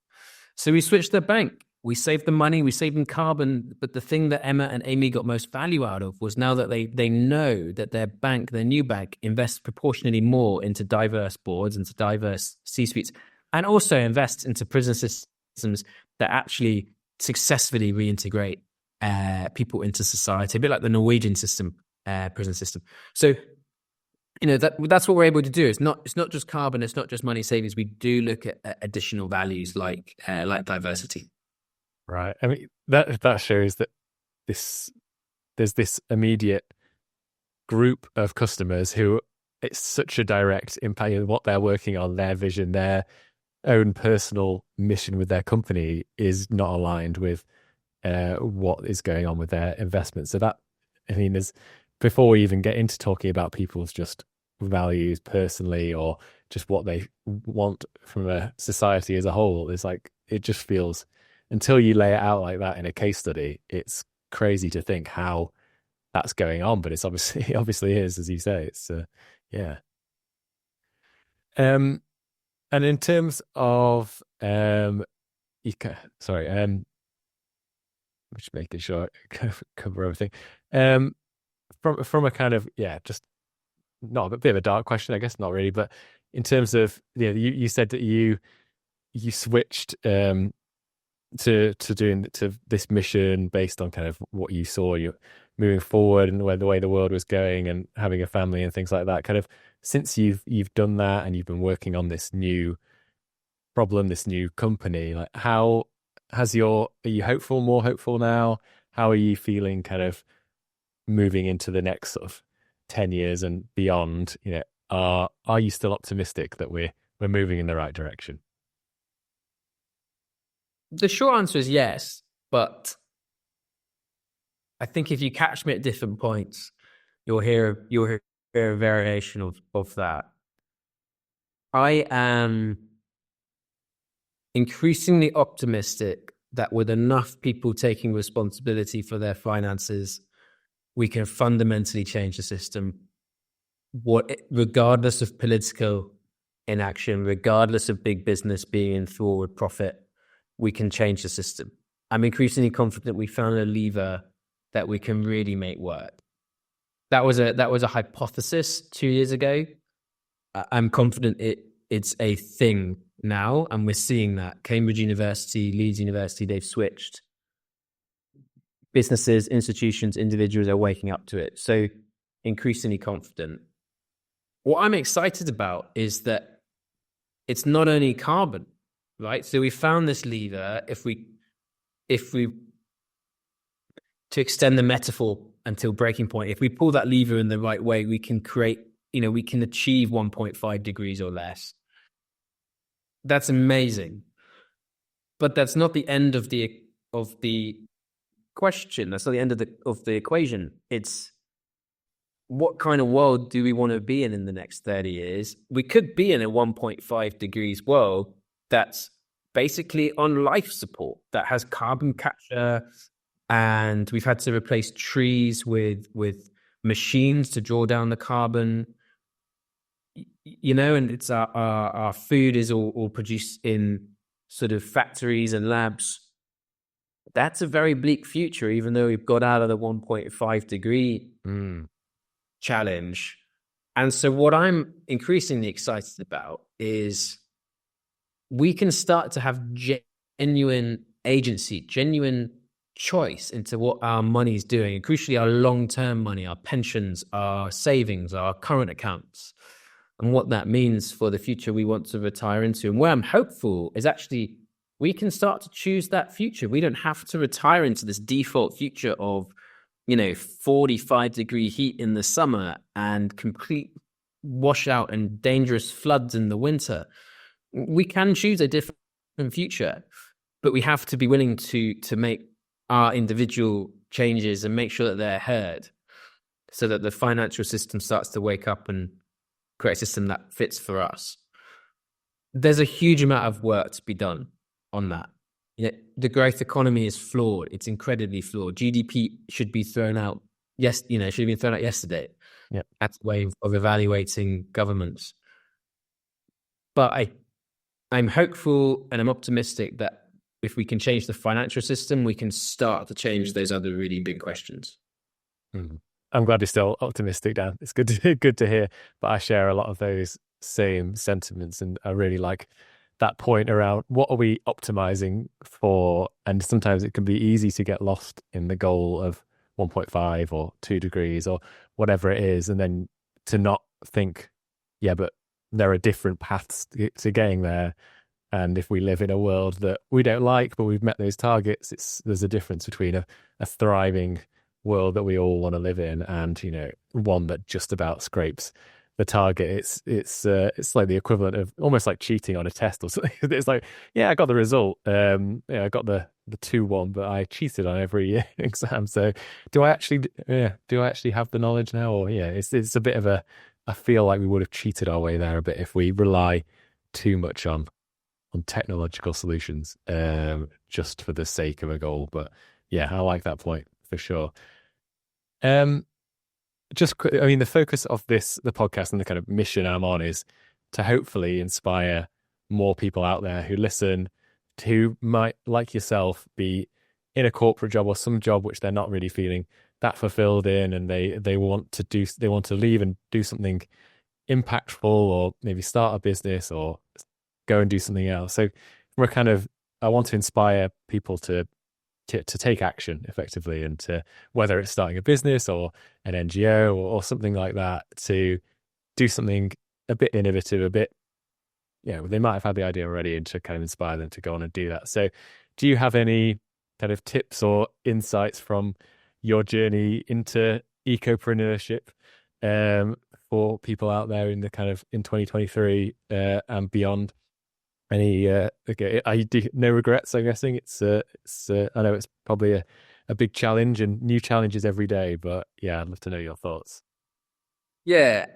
So we switched their bank. We saved them money, we saved them carbon, but the thing that Emma and Amy got most value out of was now that they know that their bank, their new bank, invests proportionally more into diverse boards, into diverse C-suites, and also invests into prison systems that actually successfully reintegrate people into society, a bit like the Norwegian system, prison system. So, that's what we're able to do. It's not just carbon, it's not just money savings. We do look at additional values like diversity. Right. I mean, that shows that there's this immediate group of customers who it's such a direct impact on what they're working on, their vision, their own personal mission with their company is not aligned with what is going on with their investment. So that, I mean, before we even get into talking about people's just values personally or just what they want from a society as a whole, it's like, it just feels, until you lay it out like that in a case study, it's crazy to think how that's going on, but it's obviously is, as you say. It's yeah. And in terms of I'm just making sure I cover everything. From a kind of just not a bit of a dark question, I guess, not really, but in terms of you said that you switched to this mission based on kind of what you saw you moving forward and the way the world was going and having a family and things like that. Kind of since you've done that and you've been working on this new problem, this new company, like how are you hopeful, more hopeful now? How are you feeling kind of moving into the next sort of 10 years and beyond? Are you still optimistic that we're moving in the right direction? The short answer is yes, but I think if you catch me at different points, you'll hear a variation of that. I am increasingly optimistic that with enough people taking responsibility for their finances, we can fundamentally change the system, regardless of political inaction, regardless of big business being in forward profit. We can change the system. I'm increasingly confident we found a lever that we can really make work. That was a hypothesis 2 years ago. I'm confident it's a thing now, and we're seeing that. Cambridge University, Leeds University, they've switched. Businesses, institutions, individuals are waking up to it. So increasingly confident. What I'm excited about is that it's not only carbon, right? So we found this lever. If we to extend the metaphor until breaking point, if we pull that lever in the right way, we can create, we can achieve 1.5 degrees or less. That's amazing. But that's not the end of the question. That's not the end of the equation. It's what kind of world do we want to be in the next 30 years? We could be in a 1.5 degrees world that's basically on life support, that has carbon capture, and we've had to replace trees with machines to draw down the carbon, and it's our food is all produced in sort of factories and labs. That's a very bleak future, even though we've got out of the 1.5 degree challenge. And so what I'm increasingly excited about is we can start to have genuine agency, genuine choice into what our money is doing, and crucially our long-term money, our pensions, our savings, our current accounts. and what that means for the future we want to retire into. And where I'm hopeful is actually we can start to choose that future. We don't have to retire into this default future of, 45-degree heat in the summer and complete washout and dangerous floods in the winter. We can choose a different future, but we have to be willing to make our individual changes and make sure that they're heard, so that the financial system starts to wake up and create a system that fits for us. There's a huge amount of work to be done on that. The growth economy is flawed. It's incredibly flawed. GDP should be thrown out. Should have been thrown out yesterday. Yeah, that's a way of evaluating governments. But I'm hopeful and I'm optimistic that if we can change the financial system, we can start to change those other really big questions. I'm glad you're still optimistic, Dan. It's good to hear. But I share a lot of those same sentiments, and I really like that point around what are we optimizing for? And sometimes it can be easy to get lost in the goal of 1.5 or 2 degrees or whatever it is, and then to not think, yeah, but there are different paths to getting there. And if we live in a world that we don't like, but we've met those targets, there's a difference between a thriving world that we all want to live in and, one that just about scrapes the target. It's like the equivalent of almost like cheating on a test or something. It's like, yeah, I got the result. I got the 2-1, but I cheated on every exam. So do I actually have the knowledge now? Or it's a bit of I feel like we would have cheated our way there a bit if we rely too much on technological solutions just for the sake of a goal. But yeah, I like that point for sure. The focus of the podcast and the kind of mission I'm on is to hopefully inspire more people out there who listen, who might, like yourself, be in a corporate job or some job which they're not really feeling that fulfilled in, and they want to leave and do something impactful, or maybe start a business or go and do something else. So I want to inspire people to take action effectively, and to, whether it's starting a business or an NGO or something like that, to do something a bit innovative, a bit, they might have had the idea already, and to kind of inspire them to go on and do that. So do you have any kind of tips or insights from your journey into ecopreneurship for people out there in 2023 and beyond? Any no regrets? I'm guessing it's I know it's probably a big challenge and new challenges every day, but yeah, I'd love to know your thoughts. Yeah,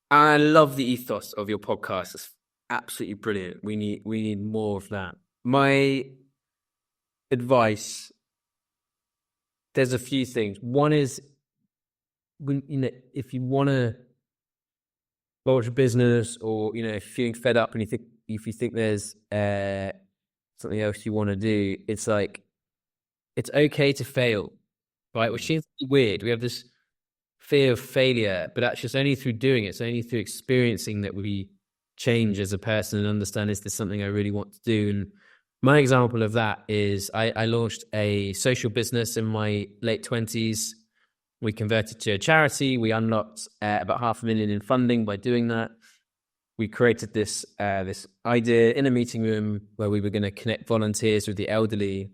I love the ethos of your podcast. It's absolutely brilliant. We need more of that. My advice, there's a few things. One is, if you want to launch a business, or if you're feeling fed up and if you think there's something else you want to do, it's like, it's okay to fail, right? Which seems weird. We have this fear of failure, but actually it's only through doing it, it's only through experiencing that we change as a person and understand, is this something I really want to do? And my example of that is I launched a social business in my late 20s. We converted to a charity. We unlocked about $500,000 in funding by doing that. We created this idea in a meeting room where we were going to connect volunteers with the elderly.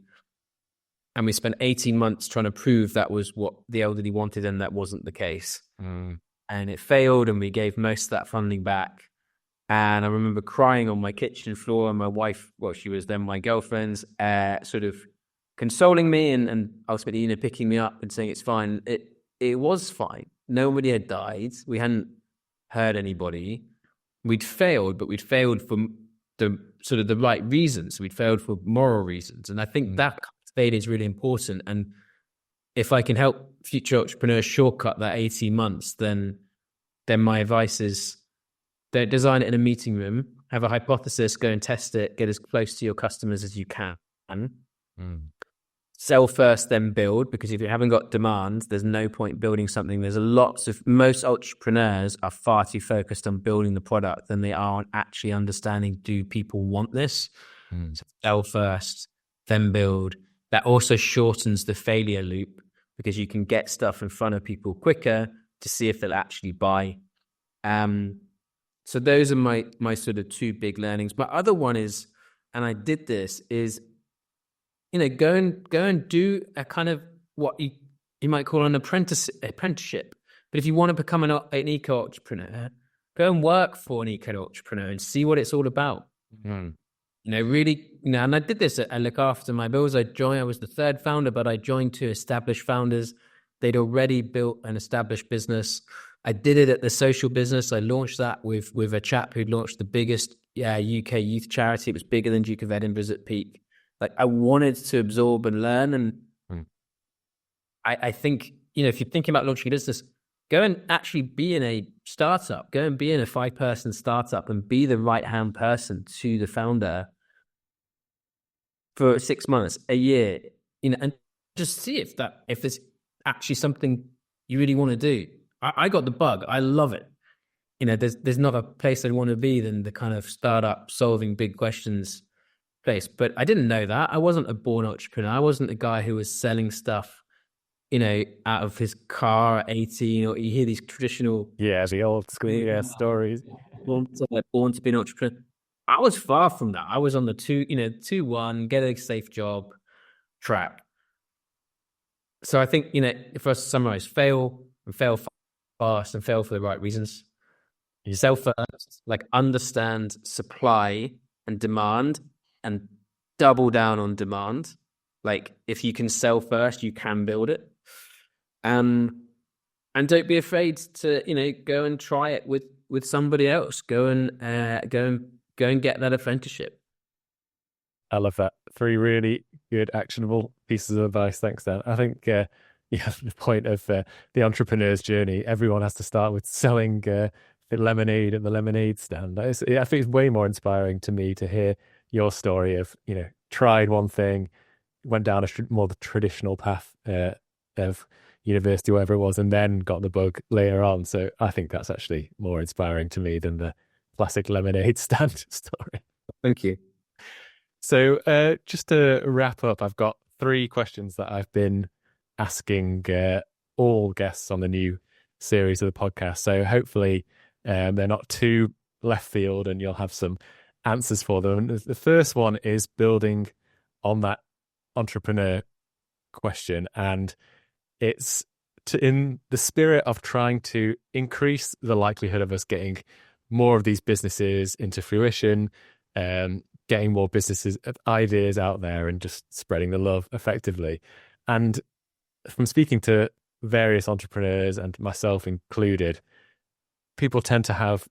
And we spent 18 months trying to prove that was what the elderly wanted, and that wasn't the case. And it failed, and we gave most of that funding back. And I remember crying on my kitchen floor, and my wife, she was then my girlfriend, sort of consoling me and ultimately, picking me up and saying it's fine. It was fine. Nobody had died. We hadn't hurt anybody. We'd failed, but we'd failed for the sort of the right reasons. We'd failed for moral reasons. And I think that failure is really important. And if I can help future entrepreneurs shortcut that 18 months, then my advice is, don't design it in a meeting room, have a hypothesis, go and test it, get as close to your customers as you can. Sell first, then build, because if you haven't got demand, there's no point building something. Most entrepreneurs are far too focused on building the product than they are on actually understanding, do people want this? So sell first, then build. That also shortens the failure loop, because you can get stuff in front of people quicker to see if they'll actually buy. So those are my sort of two big learnings. My other one is, and I did this, is, go and do a kind of what you might call an apprenticeship. But if you want to become an eco entrepreneur, go and work for an eco entrepreneur and see what it's all about. Mm. Really, and I did this. I look after my bills. I was the third founder, but I joined two established founders. They'd already built an established business. I did it at the social business. I launched that with a chap who'd launched the biggest UK youth charity. It was bigger than Duke of Edinburgh's at peak. Like, I wanted to absorb and learn. And I think, if you're thinking about launching a business, go and actually be in a startup. Go and be in a 5-person startup and be the right-hand person to the founder for 6 months, a year, and just see if there's actually something you really want to do. I got the bug. I love it. There's not a place I'd want to be than the kind of startup solving big questions place. But I didn't know that. I wasn't a born entrepreneur. I wasn't a guy who was selling stuff, out of his car at 18, or you hear these traditional... Yeah, the old school stories. Born to be an entrepreneur. I was far from that. I was on the 2-1, get a safe job track. So I think, if I was to summarize, fail fast and fail for the right reasons. You sell first, like understand supply and demand and double down on demand. Like, if you can sell first, you can build it. And don't be afraid to, go and try it with somebody else. Go and get that apprenticeship. I love that. 3 really good, actionable pieces of advice. Thanks, Dan. I think, the point of the entrepreneur's journey, everyone has to start with selling the lemonade at the lemonade stand. I think it's way more inspiring to me to hear your story of, tried one thing, went down a more traditional path of university, whatever it was, and then got the bug later on. So I think that's actually more inspiring to me than the classic lemonade stand story. Thank you. So just to wrap up, I've got 3 questions that I've been asking all guests on the new series of the podcast. So hopefully they're not too left field and you'll have some answers for them. The first one is building on that entrepreneur question, and it's in the spirit of trying to increase the likelihood of us getting more of these businesses into fruition, getting more businesses ideas out there and just spreading the love effectively. And from speaking to various entrepreneurs, and myself included, people tend to have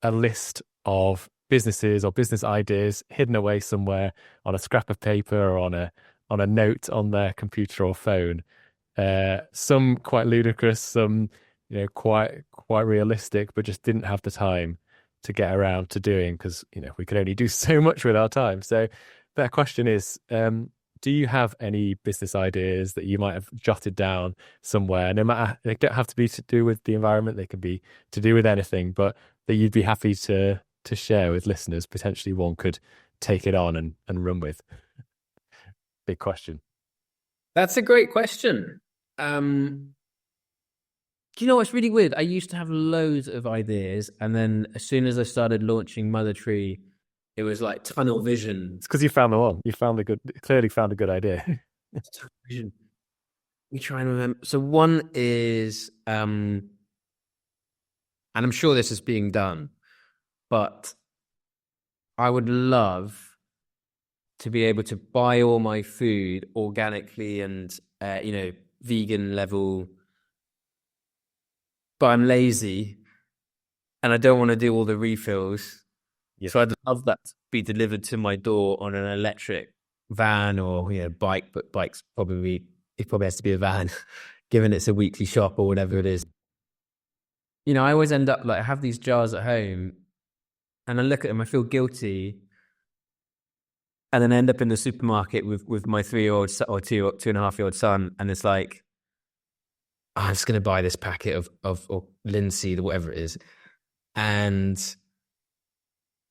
a list of businesses or business ideas hidden away somewhere on a scrap of paper or on a note on their computer or phone. Some quite ludicrous, some quite realistic, but just didn't have the time to get around to doing, because we could only do so much with our time. So that question is, do you have any business ideas that you might have jotted down somewhere? No matter, they don't have to be to do with the environment, they can be to do with anything, but that you'd be happy to share with listeners. Potentially one could take it on and run with. Big question. That's a great question. Do you know what's really weird? I used to have loads of ideas, and then as soon as I started launching Mother Tree, it was like tunnel vision. It's because you found the one. Clearly found a good idea. Tunnel vision. Let me try and remember. So one is, and I'm sure this is being done, but I would love to be able to buy all my food organically and, vegan level. But I'm lazy and I don't want to do all the refills. Yeah. So I'd love that to be delivered to my door on an electric van or bike, but it probably has to be a van, given it's a weekly shop or whatever it is. I always end up I have these jars at home and I look at them, I feel guilty, and then I end up in the supermarket with my 3-year-old or 2.5-year-old son, and it's like, I'm just going to buy this packet of linseed or whatever it is. And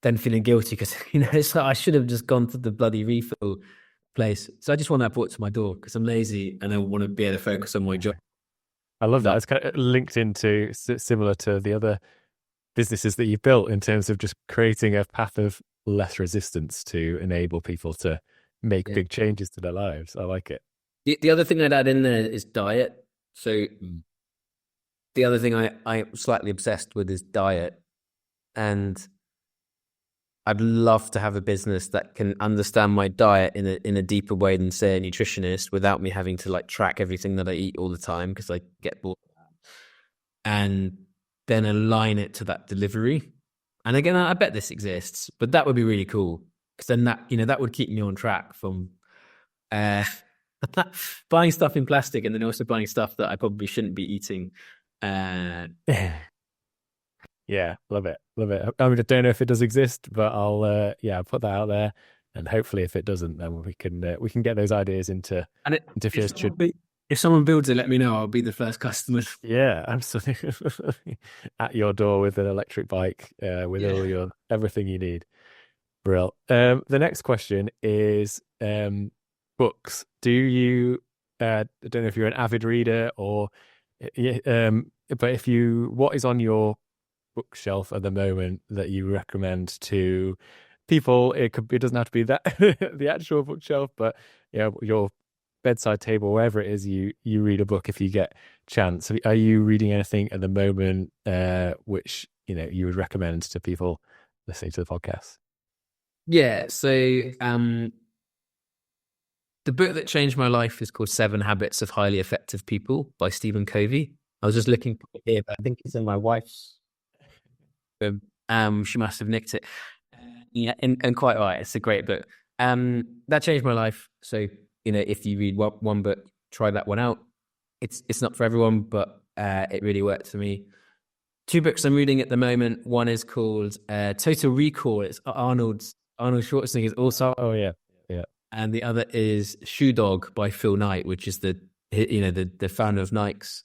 then feeling guilty because, it's like I should have just gone to the bloody refill place. So I just want that brought to my door because I'm lazy and I want to be able to focus on my job. I love that. It's kind of linked into similar to the other businesses that you've built in terms of just creating a path of less resistance to enable people to make Yeah. big changes to their lives. I like it. The other thing I'd add in there is diet. So the other thing I'm slightly obsessed with is diet. And I'd love to have a business that can understand my diet in a deeper way than, say, a nutritionist, without me having to like track everything that I eat all the time, because I get bored. And then align it to that delivery. And again, I bet this exists, but that would be really cool, because then that would keep me on track from buying stuff in plastic, and then also buying stuff that I probably shouldn't be eating. Yeah, love it. Love it. I mean, I don't know if it does exist, but I'll put that out there. And hopefully if it doesn't, then we can get those ideas into first. If someone builds it, let me know. I'll be the first customer. Yeah, absolutely. At your door with an electric bike, with all your everything you need. Brill. The next question is books. Do you I don't know if you're an avid reader or but what is on your bookshelf at the moment that you recommend to people? It doesn't have to be that the actual bookshelf, but your bedside table, wherever it is you read a book if you get chance. Are you reading anything at the moment which you would recommend to people listening to the podcast? Yeah, so the book that changed my life is called 7 Habits of Highly Effective People by Stephen Covey. I was just looking for it here, but I think it's in my wife's she must have nicked it. Yeah, and quite right. It's a great book. That changed my life. So, if you read one book, try that one out. It's not for everyone, but it really worked for me. 2 books I'm reading at the moment. One is called Total Recall. It's Arnold Schwarzenegger's also. Oh yeah. And the other is Shoe Dog by Phil Knight, which is the founder of Nike's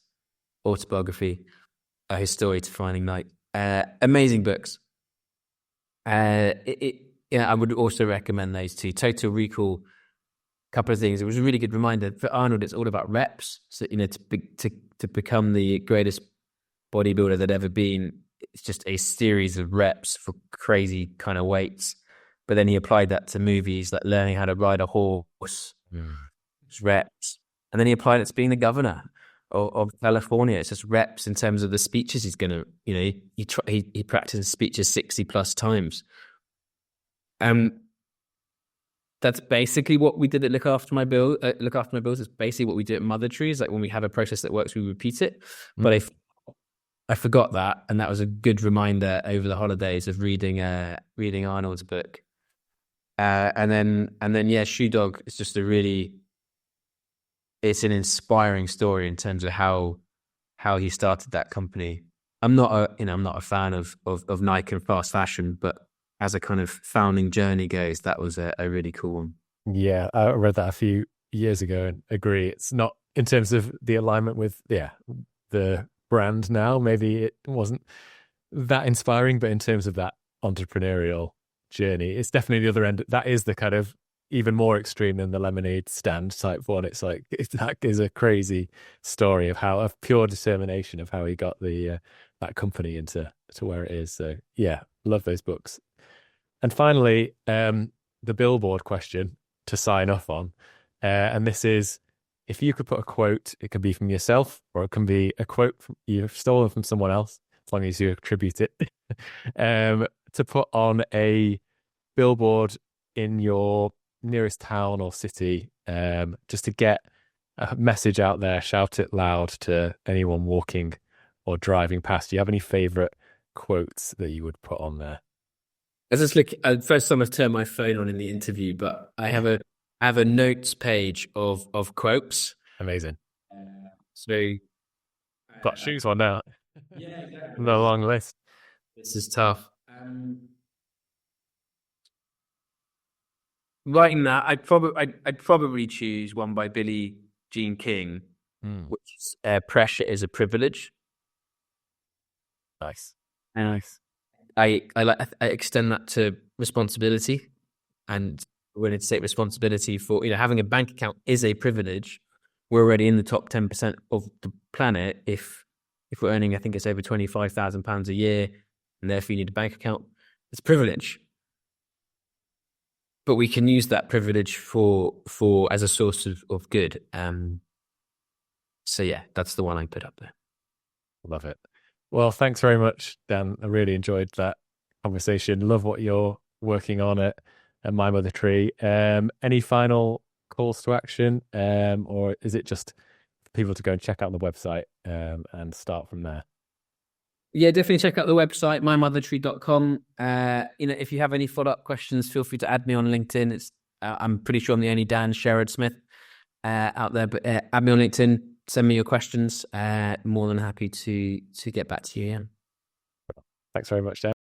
autobiography, his story to finding Nike. Amazing books. I would also recommend those 2. Total Recall, a couple of things. It was a really good reminder for Arnold. It's all about reps. So to become the greatest bodybuilder that ever been, it's just a series of reps for crazy kind of weights. But then he applied that to movies, like learning how to ride a horse, reps. And then he applied it to being the governor of California. It's just reps in terms of the speeches he's going to, he practices speeches 60 plus times. That's basically what we did at Look After My Bills. It's basically what we do at Mother Trees. Like when we have a process that works, we repeat it. But I forgot that, and that was a good reminder over the holidays of reading Arnold's book. And then Shoe Dog is just it's an inspiring story in terms of how he started that company. I'm not a fan of Nike and fast fashion, but as a kind of founding journey goes, that was a really cool one. Yeah, I read that a few years ago and agree. It's not in terms of the alignment with the brand now. Maybe it wasn't that inspiring, but in terms of that entrepreneurial journey, it's definitely the other end. That is the kind of even more extreme than the lemonade stand type one. It's like that is a crazy story of pure determination of how he got that company into where it is. So yeah, love those books. And finally, the billboard question to sign off on, and this is: if you could put a quote, it can be from yourself or it can be a quote you've stolen from someone else, as long as you attribute it, to put on a billboard in your nearest town or city, just to get a message out there, shout it loud to anyone walking or driving past. Do you have any favorite quotes that you would put on there? As I look, first time I've turned my phone on in the interview, but I have a notes page of quotes. Amazing. So got to choose one now. Yeah, exactly. The long list. This is tough. Writing that, I'd probably choose one by Billie Jean King, which is "Pressure is a privilege." Nice. I extend that to responsibility, and when it's take responsibility for having a bank account is a privilege. We're already in the top 10% of the planet if we're earning, I think it's over £25,000 a year. and therefore you need a bank account. It's privilege. But we can use that privilege for as a source of good. So yeah, that's the one I put up there. Love it. Well, thanks very much, Dan. I really enjoyed that conversation. Love what you're working on at My Mother Tree. Any final calls to action, or is it just for people to go and check out the website and start from there? Yeah, definitely check out the website, mymothertree.com. If you have any follow-up questions, feel free to add me on LinkedIn. It's I'm pretty sure I'm the only Dan Sherrard-Smith out there, but add me on LinkedIn, send me your questions. More than happy to get back to you, Ian. Thanks very much, Dan.